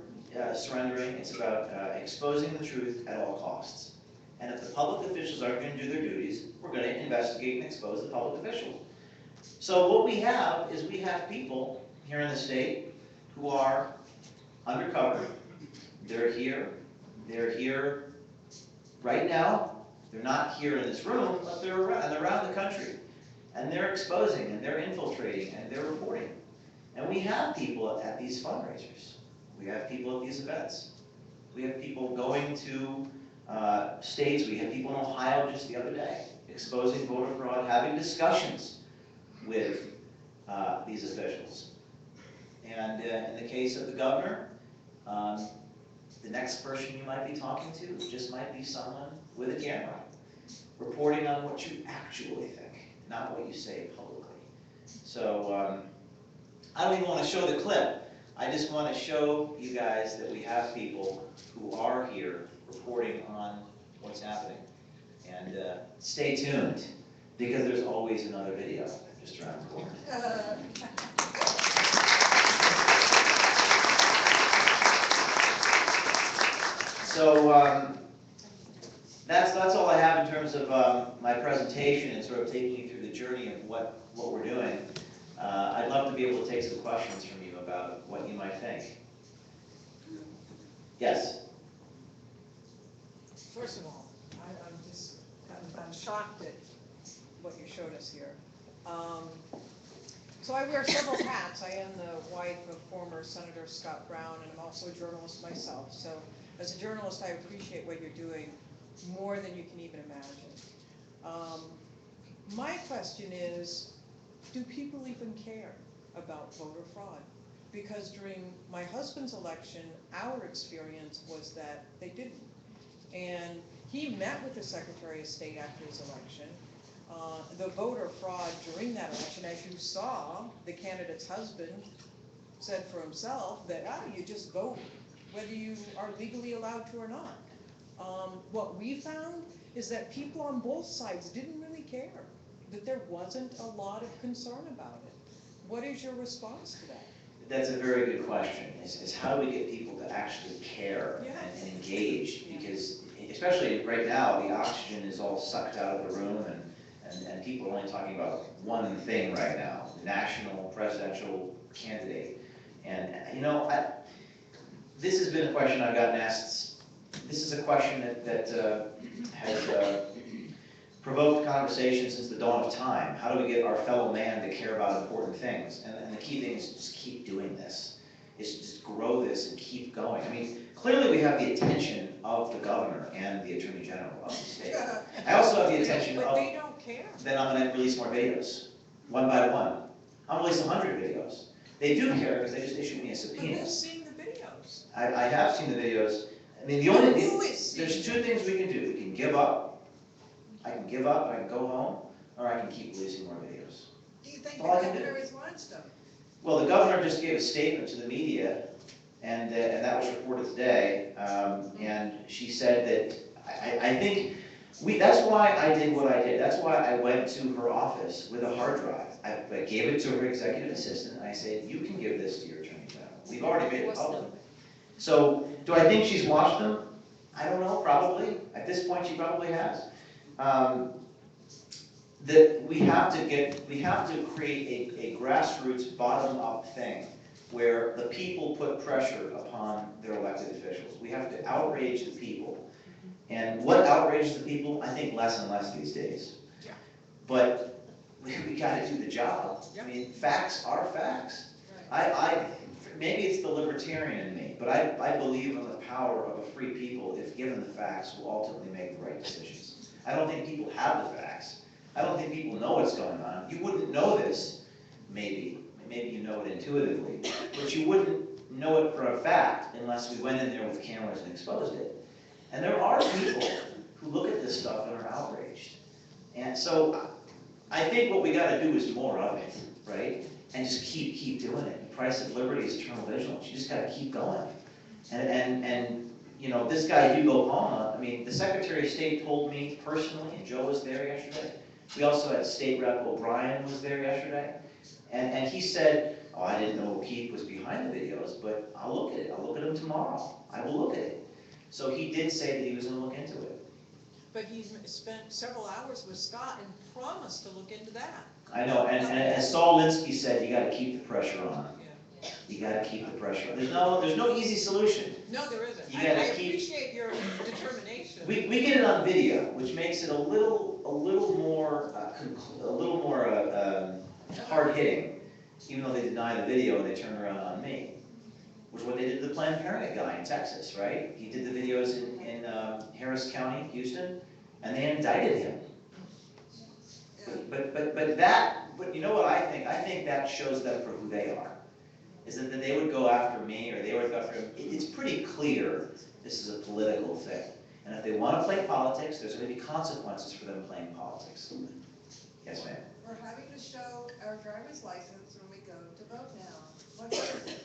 surrendering. It's about exposing the truth at all costs. And if the public officials aren't going to do their duties, we're going to investigate and expose the public officials. So what we have is we have people here in the state who are undercover. They're here right now. They're not here in this room, but they're around the country. And they're exposing, and they're infiltrating, and they're reporting. And we have people at these fundraisers. We have people at these events. We have people going to states. We had people in Ohio just the other day exposing voter fraud, having discussions with these officials. And in the case of the governor, the next person you might be talking to just might be someone with a camera, reporting on what you actually think, not what you say publicly. So I don't even want to show the clip. I just want to show you guys that we have people who are here reporting on what's happening. And stay tuned, because there's always another video just around the corner. So that's all I have in terms of my presentation and sort of taking you through the journey of what we're doing. I'd love to be able to take some questions from you about what you might think. Yes? First of all, I'm shocked at what you showed us here. So I wear several hats. I am the wife of former Senator Scott Brown, and I'm also a journalist myself. So as a journalist, I appreciate what you're doing more than you can even imagine. My question is, do people even care about voter fraud? Because during my husband's election, our experience was that they didn't. And he met with the Secretary of State after his election. The voter fraud during that election, as you saw, the candidate's husband said for himself that, you just vote whether you are legally allowed to or not. What we found is that people on both sides didn't really care, that there wasn't a lot of concern about it. What is your response to that? That's a very good question, is how do we get people to actually care and engage? Because especially right now, the oxygen is all sucked out of the room, and people are only talking about one thing right now, national presidential candidate. And this has been a question I've gotten asked. This is a question that has provoked conversation since the dawn of time. How do we get our fellow man to care about important things? And the key thing is just keep doing this. Is just grow this and keep going. I mean, clearly we have the attention of the governor and the attorney general of the state. I also have the attention of. But they don't care. Then I'm going to release more videos, one by one. I'll release 100 videos. They do care because they just issued me a subpoena. But who's seen the videos? I have seen the videos. I mean, there's two things we can do. We can give up. I can give up, I can go home, or I can keep releasing more videos. Do you think the governor is wants them? Well, the governor just gave a statement to the media, and that was reported today, and she said that, I think, that's why I did what I did. That's why I went to her office with a hard drive. I gave it to her executive assistant, and I said, you can give this to your attorney general. We've already made it public. So, do I think she's watched them? I don't know, probably. At this point, she probably has. that we have to create a grassroots, bottom-up thing where the people put pressure upon their elected officials. We have to outrage the people. And what outrages the people? I think less and less these days. Yeah. But we gotta do the job. I mean, facts are facts. Maybe it's the libertarian in me, but I believe in the power of a free people, if given the facts, will ultimately make the right decisions. I don't think people have the facts. I don't think people know what's going on. You wouldn't know this, maybe you know it intuitively, but you wouldn't know it for a fact unless we went in there with cameras and exposed it. And there are people who look at this stuff and are outraged. And so I think what we gotta do is more of it, right? And just keep doing it. The price of liberty is eternal vigilance. You just gotta keep going. And you know, this guy Hugo Palma, I mean, the Secretary of State told me personally, and Joe was there yesterday. We also had State Rep O'Brien was there yesterday. And he said, oh, I didn't know O'Keefe was behind the videos, but I'll look at it. I'll look at them tomorrow. I will look at it. So he did say that he was gonna look into it. But he's spent several hours with Scott and promised to look into that. I know, and as Saul Linsky said, you gotta keep the pressure on. You gotta keep the pressure on. There's no easy solution. No, there isn't. You I gotta keep. appreciate your determination. We get it on video, which makes it a little more hard hitting, even though they deny the video and they turn around on me. Which is what they did to the Planned Parenthood guy in Texas, right? He did the videos in Harris County, Houston, and they indicted him. But you know what I think? I think that shows them for who they are. Is that they would go after me or they would go after him. It's pretty clear this is a political thing. And if they want to play politics, there's going to be consequences for them playing politics. Yes, ma'am. We're having to show our driver's license when we go to vote now. What good is it?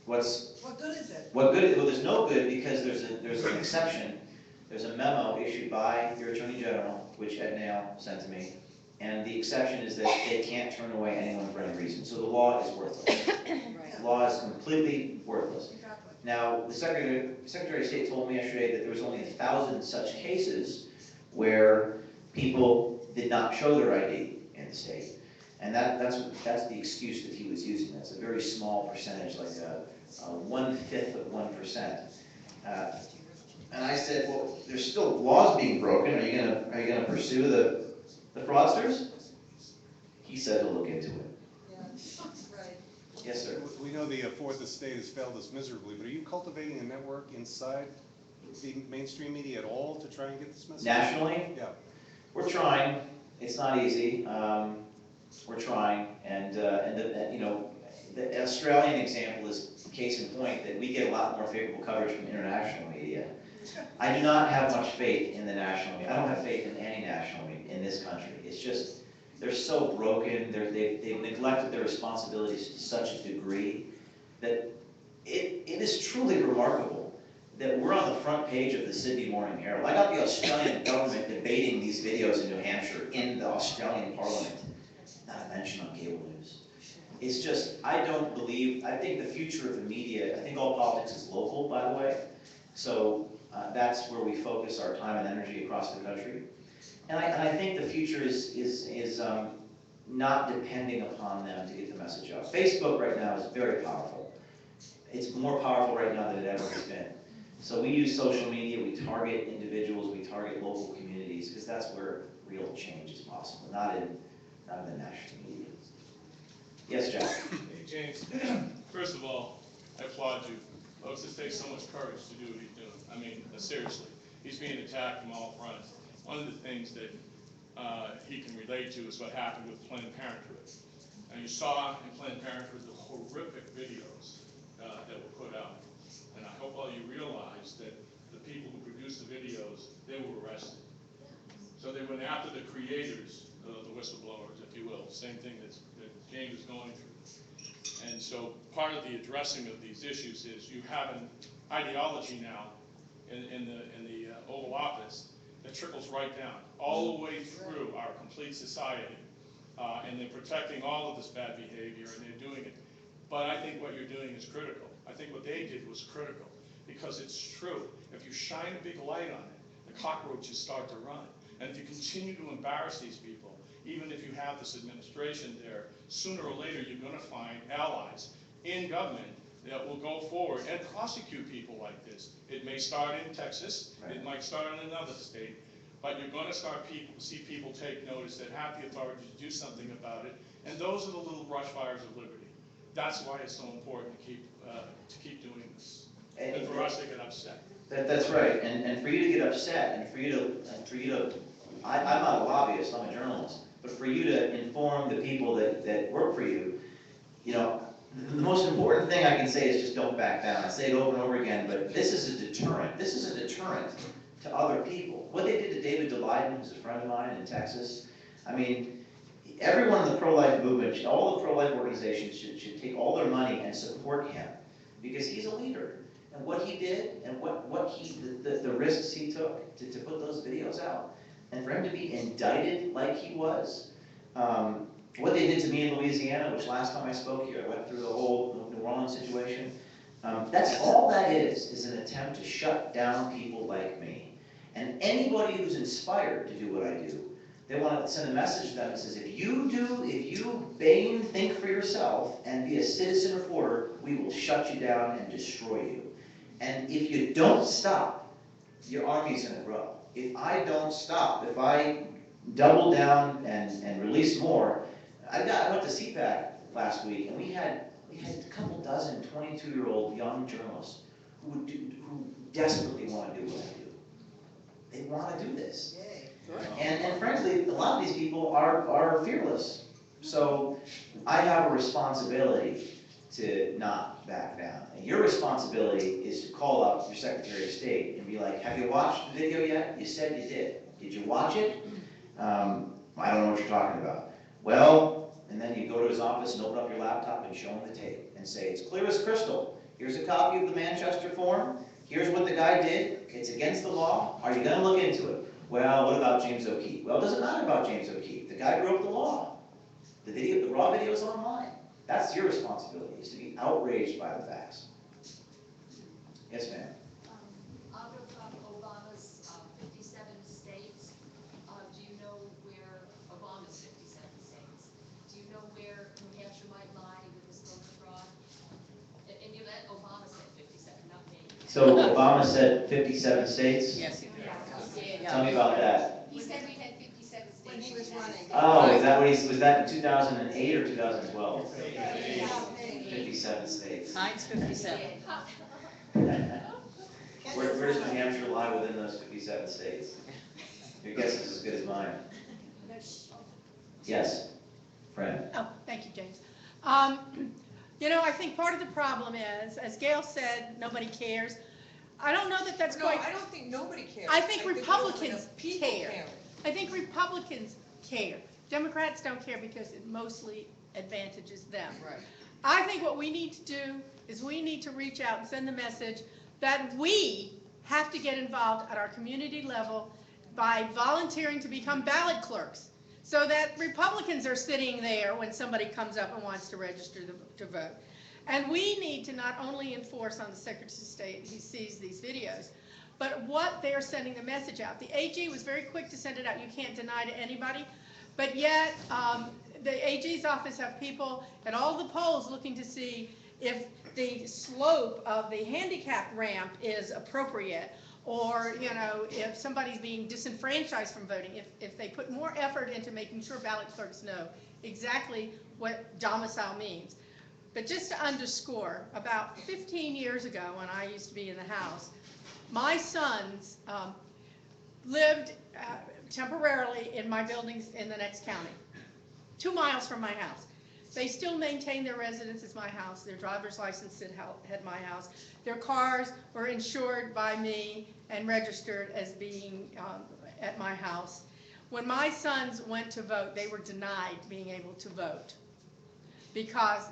What good is it? What good? Well, there's no good because there's an exception. There's a memo issued by your Attorney General, which Ed Nail sent to me, and the exception is that they can't turn away anyone for any reason. So the law is worthless. The law is completely worthless. Now, the Secretary of State told me yesterday that there was only 1,000 such cases where people did not show their ID in the state. And that's the excuse that he was using. That's a very small percentage, like 1/5 of 1%. And I said, well, there's still laws being broken. Are you gonna pursue the fraudsters? He said he'll look into it. Yeah, right. Yes, sir. We know the Fourth Estate has failed us miserably, but are you cultivating a network inside the mainstream media at all to try and get this message? Nationally? Yeah. We're trying. It's not easy. We're trying, and you know, the Australian example is case in point that we get a lot more favorable coverage from international media. I do not have much faith in the national media. I don't have faith in any national media in this country. It's just, they're so broken. They've neglected their responsibilities to such a degree that it is truly remarkable that we're on the front page of the Sydney Morning Herald. I got the Australian government debating these videos in New Hampshire in the Australian Parliament. Not a mention on cable news. It's just, I think the future of the media, I think all politics is local, by the way. So that's where we focus our time and energy across the country. And I think the future is not depending upon them to get the message out. Facebook right now is very powerful. It's more powerful right now than it ever has been. So we use social media, we target individuals, we target local communities, because that's where real change is possible, not in the national media. Yes, Jack? Hey, James. First of all, I applaud you. Folks, it takes so much courage to do what he's doing. I mean, seriously. He's being attacked from all fronts. One of the things that he can relate to is what happened with Planned Parenthood. And you saw in Planned Parenthood the horrific videos that were put out. And I hope all you realize that the people who produced the videos, they were arrested. So they went after the creators, the whistleblowers, if you will, same thing that James is going through. And so part of the addressing of these issues is you have an ideology now in the Oval Office that trickles right down, all the way through our complete society. And they're protecting all of this bad behavior, and they're doing it. But I think what you're doing is critical. I think what they did was critical, because it's true. If you shine a big light on it, the cockroaches start to run. And if you continue to embarrass these people, even if you have this administration there, sooner or later, you're gonna find allies in government that will go forward and prosecute people like this. It may start in Texas, it might start in another state, but you're gonna see people take notice that have the authority to do something about it, and those are the little brush fires of liberty. That's why it's so important to keep doing this, and for us to get upset. That's right, and for you to get upset, and for you to, I'm not a lobbyist, I'm a journalist, but for you to inform the people that work for you, you know, the most important thing I can say is just don't back down. I say it over and over again, but this is a deterrent. This is a deterrent to other people. What they did to David DeLayden, who's a friend of mine in Texas, I mean, everyone in the pro-life movement, all the pro-life organizations should take all their money and support him, because he's a leader. And what he did, and the risks he took to put those videos out, and for him to be indicted like he was, what they did to me in Louisiana, which last time I spoke here, I went through the whole New Orleans situation. That's all that is an attempt to shut down people like me. And anybody who's inspired to do what I do, they want to send a message to them that says, if you Bain, think for yourself and be a citizen reporter, we will shut you down and destroy you. And if you don't stop, your army's going to grow. If I don't stop, if I double down and release more, I went to CPAC last week, and we had a couple dozen 22-year-old young journalists who desperately want to do what I do. They want to do this. And frankly, a lot of these people are fearless. So I have a responsibility to not back down. And your responsibility is to call up your Secretary of State and be like, have you watched the video yet? You said you did. Did you watch it? I don't know what you're talking about. Well, and then you go to his office and open up your laptop and show him the tape and say, it's clear as crystal. Here's a copy of the Manchester Forum. Here's what the guy did. It's against the law. Are you going to look into it? Well, what about James O'Keefe? Well, it doesn't matter about James O'Keefe. The guy broke the law. The raw video is online. That's your responsibility, is to be outraged by the facts. Yes, ma'am. Out of Obama's 57 states, do you know where Obama's 57 states? Do you know where New Hampshire might lie with this voter fraud? And you let Obama said 57, not me. So Obama said 57 states? Yes, he did. Tell me about that. He said we had 57 states. When he was running. Oh, is that what was that in 2008 or 2012? 57 states. Mine's 57. Where does New Hampshire lie within those 57 states? Your guess is as good as mine. Yes, Fran. Oh, thank you, James. You know, I think part of the problem is, as Gail said, nobody cares. I don't know that that's quite. No, I don't think nobody cares. I think Republicans people care. I think Republicans care. Democrats don't care because it mostly advantages them. Right. I think what we need to do is we need to reach out and send the message that we have to get involved at our community level by volunteering to become ballot clerks, so that Republicans are sitting there when somebody comes up and wants to register to vote. And we need to not only enforce on the Secretary of State who sees these videos, but what they're sending the message out. The AG was very quick to send it out. You can't deny to anybody. But yet, the AG's office have people at all the polls looking to see if the slope of the handicap ramp is appropriate, or, you know, if somebody's being disenfranchised from voting, if they put more effort into making sure ballot clerks know exactly what domicile means. But just to underscore, about 15 years ago when I used to be in the House, my sons lived temporarily in my buildings in the next county, 2 miles from my house. They still maintain their residence as my house. Their driver's license had my house. Their cars were insured by me and registered as being at my house. When my sons went to vote, they were denied being able to vote because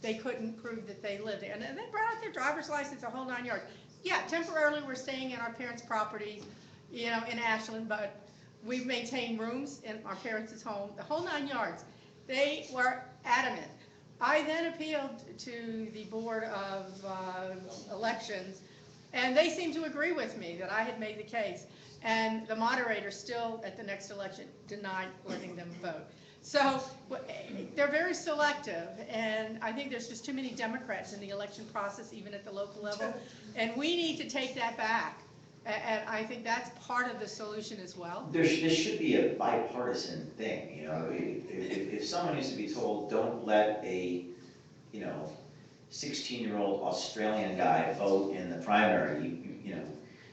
they couldn't prove that they lived there. And they brought out their driver's license, the whole 9 yards. Yeah, temporarily we're staying in our parents' property, you know, in Ashland, but we've maintained rooms in our parents' home, the whole 9 yards. They were adamant. I then appealed to the Board of Elections, and they seemed to agree with me that I had made the case. and the moderator still, at the next election, denied letting them vote. So they're very selective, and I think there's just too many Democrats in the election process, even at the local level, and we need to take that back. And I think that's part of the solution as well. This should be a bipartisan thing, you know. If someone needs to be told, don't let a, 16-year-old Australian guy vote in the primary,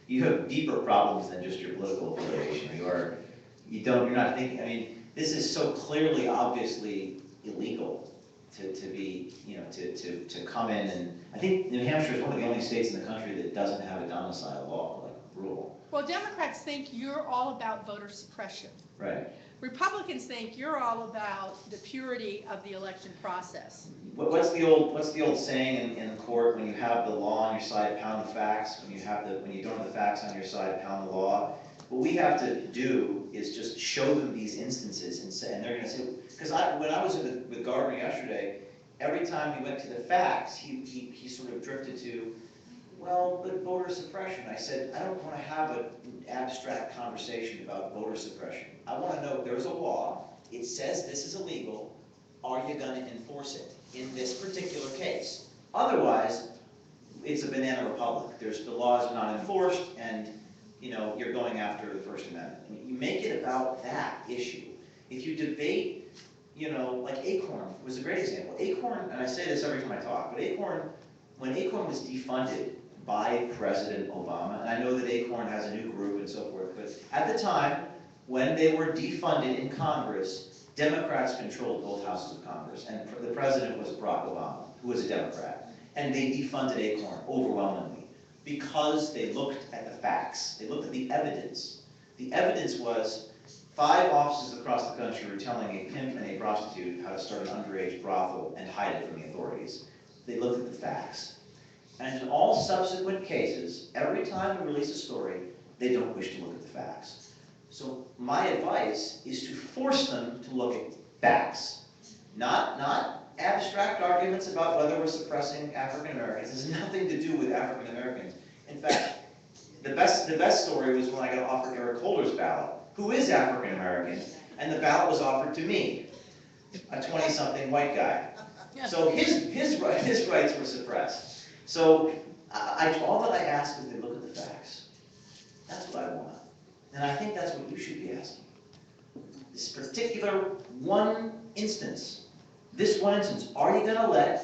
you have deeper problems than just your political affiliation. You're not thinking, I mean, this is so clearly, obviously illegal to be, to come in, and I think New Hampshire is one of the only states in the country that doesn't have a domicile law, like rule. Well, Democrats think you're all about voter suppression. Right. Republicans think you're all about the purity of the election process. What's the old saying in court? When you have the law on your side, pound the facts. When you don't have the facts on your side, pound the law. What we have to do is just show them these instances and they're going to say, because when I was with Gardner yesterday, every time we went to the facts, he sort of drifted to, well, but voter suppression. I said, I don't want to have an abstract conversation about voter suppression. I want to know there's a law. It says this is illegal. Are you going to enforce it in this particular case? Otherwise, it's a banana republic. The law is not enforced, and you're going after the First Amendment. I mean, you make it about that issue. If you debate, like Acorn was a great example. Acorn, and I say this every time I talk, but when Acorn was defunded by President Obama, and I know that Acorn has a new group and so forth, but at the time, when they were defunded in Congress, Democrats controlled both houses of Congress, and the president was Barack Obama, who was a Democrat, and they defunded Acorn overwhelmingly because they looked at the facts. They looked at the evidence. The evidence was 5 offices across the country were telling a pimp and a prostitute how to start an underage brothel and hide it from the authorities. They looked at the facts. And in all subsequent cases, every time we release a story, they don't wish to look at the facts. So my advice is to force them to look at facts, not abstract arguments about whether we're suppressing African Americans. It has nothing to do with African Americans. In fact, the best story was when I got offered Eric Holder's ballot, who is African American, and the ballot was offered to me, a 20-something white guy. So his rights were suppressed. So all that I ask is they look at the facts. That's what I want. And I think that's what you should be asking. This particular instance, are you going to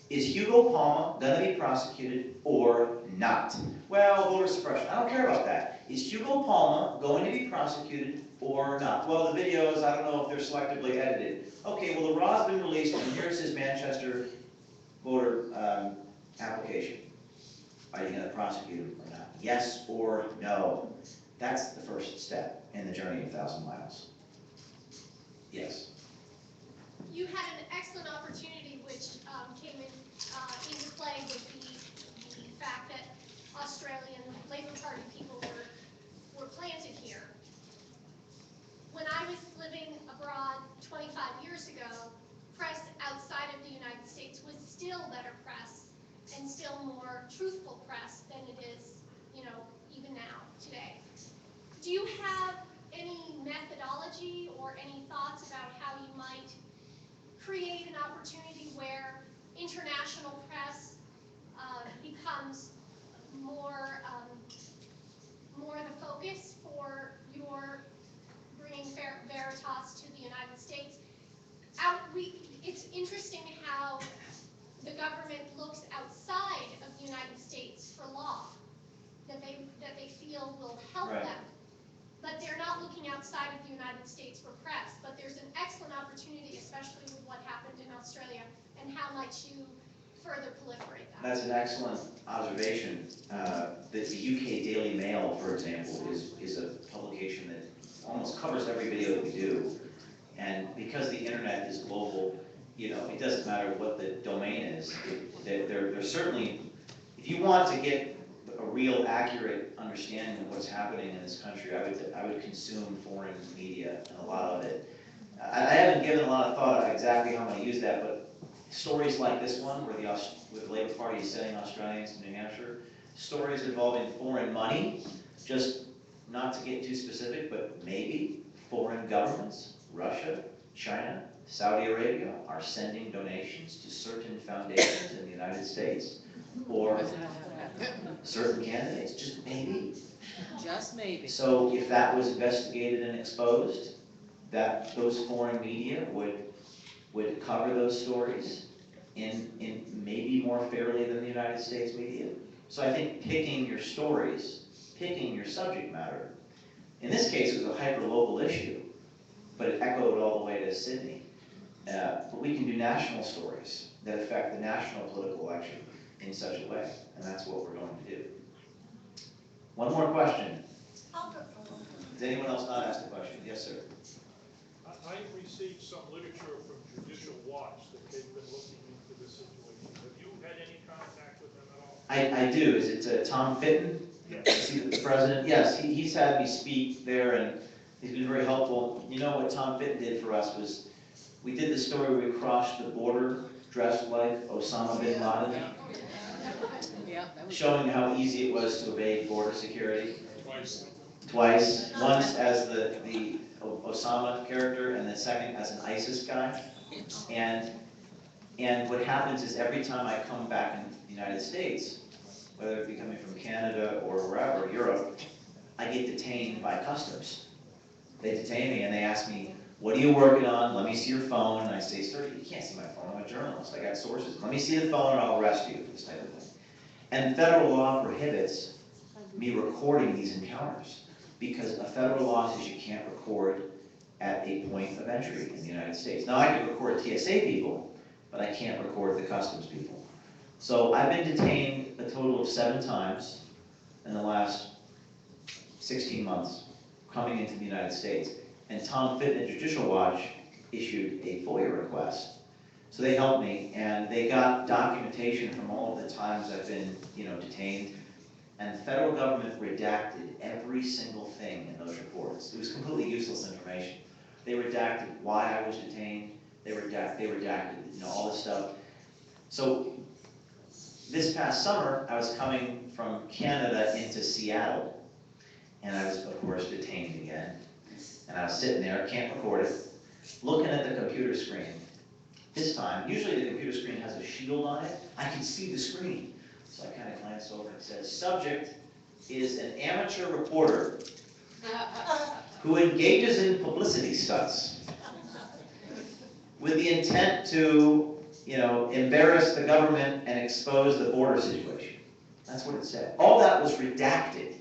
is Hugo Palma going to be prosecuted or not? Well, voter suppression, I don't care about that. Is Hugo Palma going to be prosecuted or not? Well, the videos, I don't know if they're selectively edited. Okay, well, the raw's been released, and here's his Manchester voter application. Are you going to prosecute him or not? Yes or no? That's the first step in the journey of 1,000 miles. Yes. You had an excellent opportunity which came into play with the fact that Australian Labour Party people were planted here. When I was living abroad 25 years ago, press outside of the United States was still better press and still more truthful press than it is, even now, today. Do you have any methodology or any thoughts about how you might create an opportunity where international press becomes more the focus for your bringing Veritas to the United States? It's interesting how the government looks outside of the United States for law that they feel will help them. But they're not looking outside of the United States for press. But there's an excellent opportunity, especially with what happened in Australia, and how might you further proliferate that? That's an excellent observation. The UK Daily Mail, for example, is a publication that almost covers every video that we do. And because the internet is global, it doesn't matter what the domain is. They're certainly, if you want to get a real accurate understanding of what's happening in this country, I would consume foreign media, and a lot of it. I haven't given a lot of thought of exactly how I'm going to use that, but stories like this one, where the Labour Party is sending Australians to New Hampshire, stories involving foreign money, just not to get too specific, but maybe foreign governments, Russia, China, Saudi Arabia, are sending donations to certain foundations in the United States, or certain candidates, just maybe. Just maybe. So if that was investigated and exposed, that those foreign media would cover those stories in maybe more fairly than the United States media. So I think picking your stories, picking your subject matter. In this case, it was a hyper-local issue, but it echoed all the way to Sydney. But we can do national stories that affect the national political election in such a way, and that's what we're going to do. One more question. Does anyone else not ask a question? Yes, sir. I received some literature from Judicial Watch that they've been looking into this situation. Have you had any contact with them at all? I do. Is it Tom Fitton? Yes. Is he the president? Yes, he's had me speak there, and he's been very helpful. You know what Tom Fitton did for us was, we did the story where we crossed the border dressed like Osama bin Laden, showing how easy it was to evade border security. Twice. Once as the Osama character, and the second as an ISIS guy. And what happens is every time I come back in the United States, whether it be coming from Canada or wherever, Europe, I get detained by customs. They detain me and they ask me, what are you working on? Let me see your phone. And I say, sir, you can't see my phone. I'm a journalist. I got sources. Let me see the phone and I'll arrest you for this type of thing. And federal law prohibits me recording these encounters, because a federal law says you can't record at a point of entry in the United States. Now, I can record TSA people, but I can't record the customs people. So I've been detained a total of 7 times in the last 16 months coming into the United States. And Tom Fitton at Judicial Watch issued a FOIA request. So they helped me, and they got documentation from all of the times I've been, detained. And the federal government redacted every single thing in those reports. It was completely useless information. They redacted why I was detained. They redacted, all this stuff. So this past summer, I was coming from Canada into Seattle, and I was, of course, detained again. And I was sitting there, can't record it, looking at the computer screen. This time, usually the computer screen has a shield on it. I can see the screen. So I kind of glanced over and said, subject is an amateur reporter who engages in publicity stunts with the intent to, embarrass the government and expose the border situation. That's what it said. All that was redacted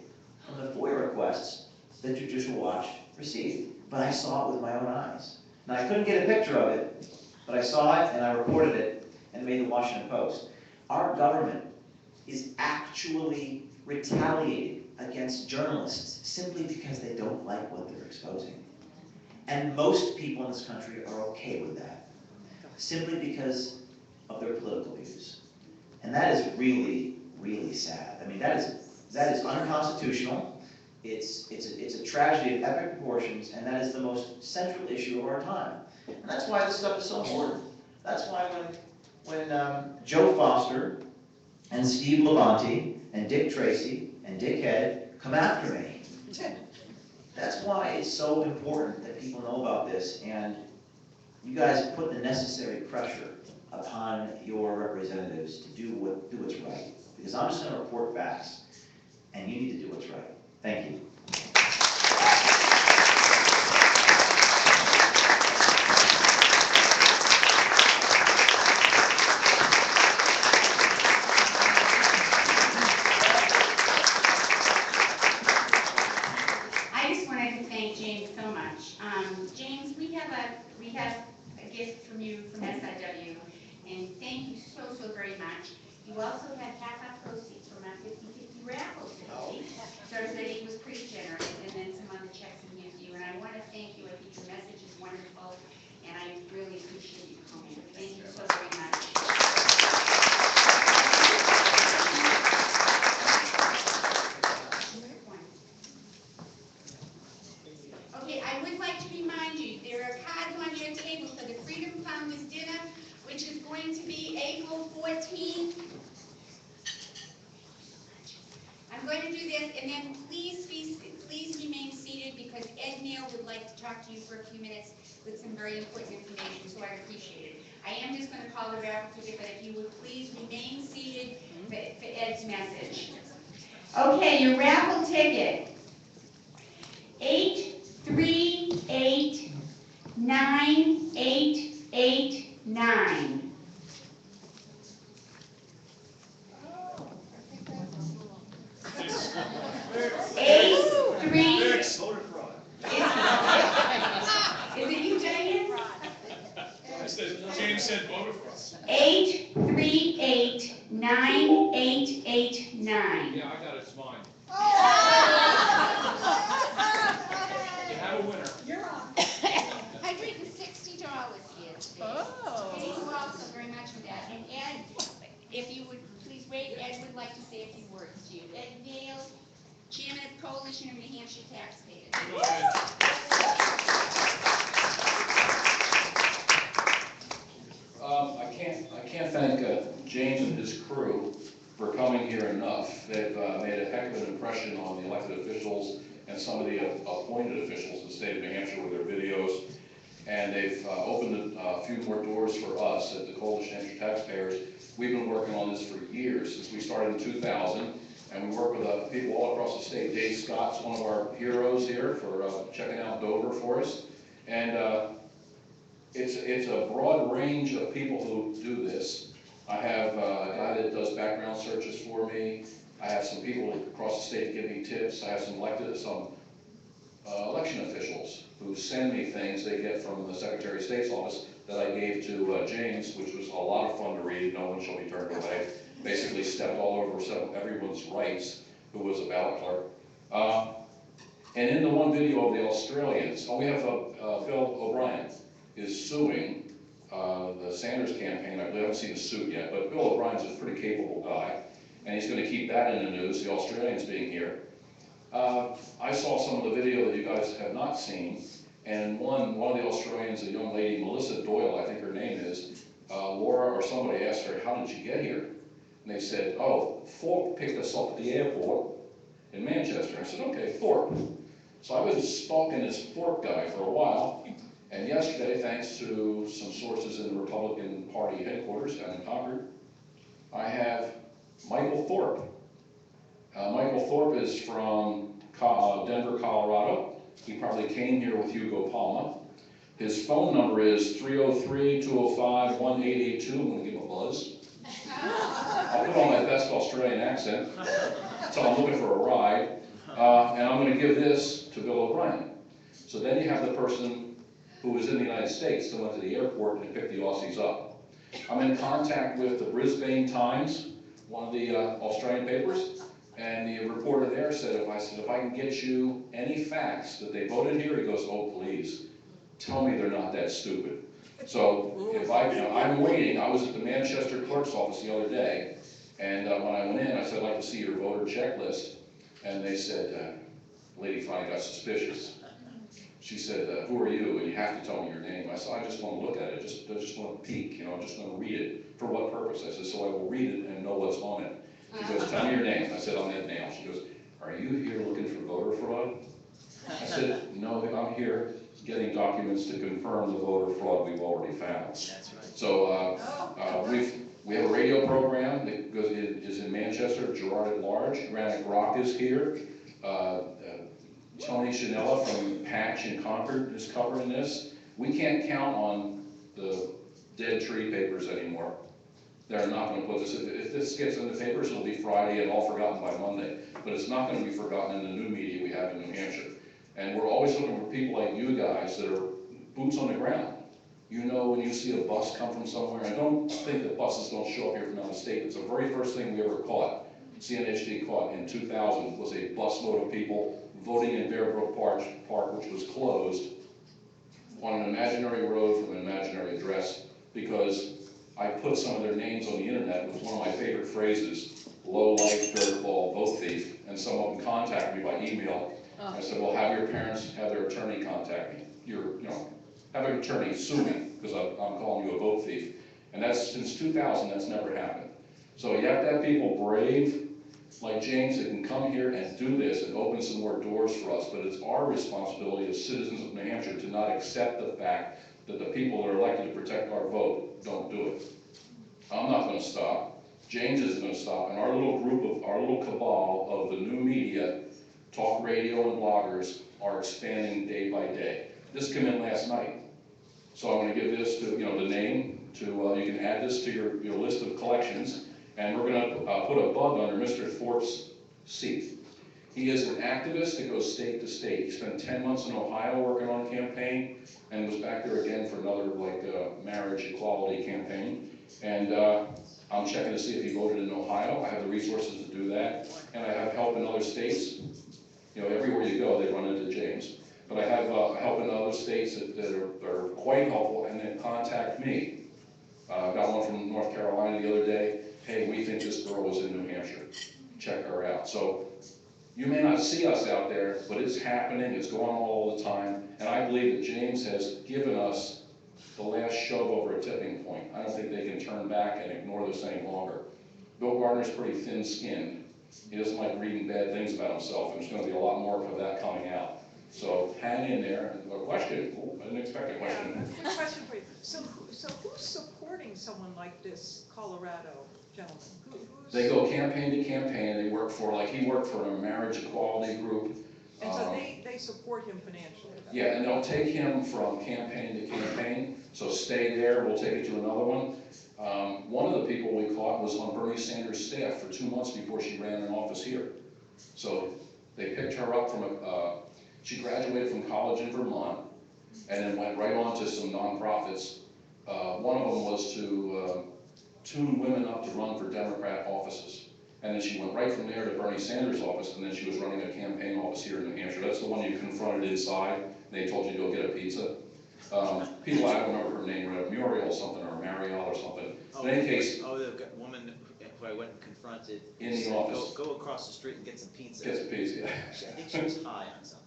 from the FOIA requests that Judicial Watch received, but I saw it with my own eyes. Now, I couldn't get a picture of it, but I saw it and I reported it and made the Washington Post. Our government is actually retaliating against journalists simply because they don't like what they're exposing. And most people in this country are okay with that, simply because of their political views. And that is really, really sad. I mean, that is unconstitutional. It's a tragedy of epic proportions, and that is the most central issue of our time. And that's why this stuff is so important. That's why when Joe Foster and Steve Levante and Dick Tracy and Dick Head come after me, that's why it's so important that people know about this, and you guys put the necessary pressure upon your representatives to do what's right. Because I'm just going to report facts, and you need to do what's right. Thank you. I just wanted to thank James so much. James, we have a gift from you from SRW, and thank you so very much. You also had half our proceeds from our 50/50 raffle today. Thursday was pretty generous, and then some other checks and gifts to you. And I want to thank you. I think your message is wonderful, and I really appreciate you coming. Thank you so very much. Okay, I would like to remind you, there are cards on your table for the Freedom Founders Dinner, which is going to be April 14th. I'm going to do this, and then please please remain seated because Ed Neal would like to talk to you for a few minutes with some very important information, so I appreciate it. I am just going to call the raffle ticket, but if you would please remain seated for Ed's message. Okay, your raffle ticket. 8389889. 838. Is it you, Diane? James said voter fraud. 8389889. Yeah, I got it, it's mine. You have a winner. You're on. $160 here today. Oh. Thank you all so very much for that. And Ed, if you would please wait, Ed would like to say a few words to you. Ed Neal, Chairman of Coalition of New Hampshire Taxpayers. Go ahead. I can't thank James and his crew for coming here enough. They've made a heck of an impression on the elected officials and some of the appointed officials in the state of New Hampshire with their videos. And they've opened a few more doors for us at the Coalition of New Hampshire Taxpayers. We've been working on this for years, since we started in 2000. And we work with people all across the state. Dave Scott's one of our heroes here for checking out Dover for us. And it's a broad range of people who do this. I have a guy that does background searches for me. I have some people across the state give me tips. I have some election officials who send me things they get from the Secretary of State's office that I gave to James, which was a lot of fun to read. No one shall be turned away. Basically stepped all over everyone's rights who was a ballot clerk. And in the one video of the Australians, we have Bill O'Brien is suing the Sanders campaign. I haven't seen the suit yet, but Bill O'Brien's a pretty capable guy, and he's going to keep that in the news, the Australians being here. I saw some of the video that you guys have not seen, and one of the Australians, a young lady, Melissa Doyle, I think her name is, Laura or somebody asked her, how did you get here? And they said, oh, Thorpe picked us up at the airport in Manchester. I said, okay, Thorpe. So I've been stalking this Thorpe guy for a while, and yesterday, thanks to some sources in the Republican Party headquarters down in Concord, I have Michael Thorpe. Michael Thorpe is from Denver, Colorado. He probably came here with Hugo Palma. His phone number is 303-205-1882. I'm going to give him a buzz. I'll put on my best Australian accent. So I'm looking for a ride. And I'm going to give this to Bill O'Brien. So then you have the person who was in the United States that went to the airport and picked the Aussies up. I'm in contact with the Brisbane Times, one of the Australian papers, and the reporter there said, if I can get you any facts that they voted here, he goes, oh, please, tell me they're not that stupid. So if I'm waiting. I was at the Manchester clerk's office the other day, and when I went in, I said, I'd like to see your voter checklist. And they said, lady finally got suspicious. She said, who are you? And you have to tell me your name. I said, I just want to look at it. I just want to peek, I just want to read it. For what purpose? I said, so I will read it and know what's on it. She goes, tell me your name. I said, I'm Ed Neal. She goes, are you here looking for voter fraud? I said, no, I'm here getting documents to confirm the voter fraud we've already found. That's right. So we have a radio program that is in Manchester, Gerard at Large. Granite Rock is here. Tony Chanella from Patch in Concord is covering this. We can't count on the dead tree papers anymore. They're not going to put this, if this gets in the papers, it'll be Friday and all forgotten by Monday. But it's not going to be forgotten in the new media we have in New Hampshire. And we're always looking for people like you guys that are boots on the ground. You know when you see a bus come from somewhere, and don't think that buses don't show up here from out of state. It's the very first thing we ever caught. CNHD caught in 2000 was a busload of people voting in Bear Brook Park, which was closed, on an imaginary road from an imaginary address, because I put some of their names on the internet with one of my favorite phrases, low life, dirtball, vote thief, and some of them contacted me by email. I said, well, have your parents, have their attorney contact me. Have an attorney sue me, because I'm calling you a vote thief. And that's, since 2000, that's never happened. So you have to have people brave like James that can come here and do this and open some more doors for us, but it's our responsibility as citizens of New Hampshire to not accept the fact that the people that are elected to protect our vote don't do it. I'm not gonna stop, James isn't gonna stop, and our little group of, our little cabal of the new media, talk radio and bloggers are expanding day by day. This came in last night. So I'm gonna give this to, you know, the name to, you can add this to your list of collections, and we're gonna put a bug under Mr. Thorpe's seat. He is an activist that goes state to state. He spent 10 months in Ohio working on a campaign, and was back there again for another, like, marriage equality campaign. And I'm checking to see if he voted in Ohio. I have the resources to do that, and I have help in other states. You know, everywhere you go, they run into James. But I have help in other states that are quite helpful, and then contact me. I got one from North Carolina the other day. Hey, we think this girl was in New Hampshire. Check her out. So you may not see us out there, but it's happening. It's going on all the time. And I believe that James has given us the last shove over a tipping point. I don't think they can turn back and ignore this any longer. Bill Gardner's pretty thin-skinned. He doesn't like reading bad things about himself, and there's going to be a lot more of that coming out. So hang in there. A question? Oh, I didn't expect a question. Yeah, quick question for you. So who's supporting someone like this Colorado gentleman? They go campaign to campaign. They work for, like, he worked for a marriage equality group. And so they support him financially? Yeah, and they'll take him from campaign to campaign. So stay there. We'll take it to another one. One of the people we caught was on Bernie Sanders' staff for 2 months before she ran in office here. So they picked her up from she graduated from college in Vermont and then went right on to some nonprofits. One of them was to tune women up to run for Democrat offices. And then she went right from there to Bernie Sanders' office, and then she was running a campaign office here in New Hampshire. That's the one you confronted inside, and they told you to go get a pizza. People, I don't remember her name, Muriel something, or Marielle or something. In any case. Oh, the woman who I went and confronted. In the office. Go across the street and get some pizza. Get some pizza, yeah. I think she was high on something.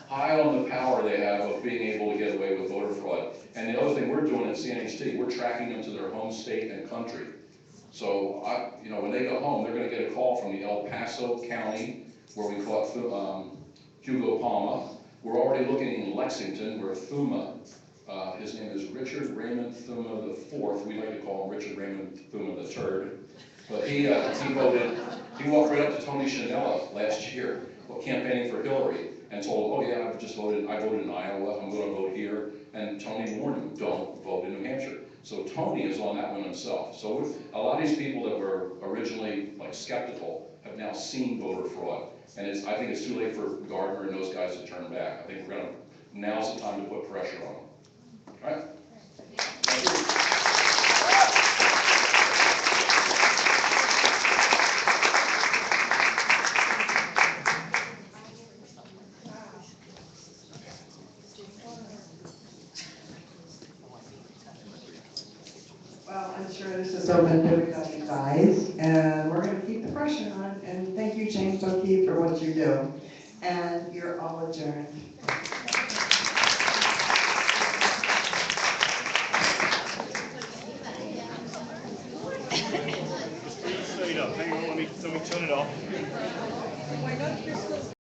High on the power they have of being able to get away with voter fraud. And the other thing we're doing at CNHT, we're tracking them to their home state and country. So, you know, when they go home, they're going to get a call from the El Paso County, where we caught Hugo Palma. We're already looking in Lexington, where Thuma, his name is Richard Raymond Thuma IV. We like to call him Richard Raymond Thuma III. But he voted, he walked right up to Tony Shinella last year, campaigning for Hillary, and told him, oh yeah, I voted in Iowa, I'm going to vote here. And Tony warned him, don't vote in New Hampshire. So Tony is on that one himself. So a lot of these people that were originally like skeptical have now seen voter fraud. And I think it's too late for Gardner and those guys to turn back. I think now's the time to put pressure on them. All right? Thank you. Well, I'm sure this is open to everybody's eyes, and we're going to keep the pressure on. And thank you, James O'Keefe, for what you do. And you're all adjourned. Straight up. Hang on, let me turn it off.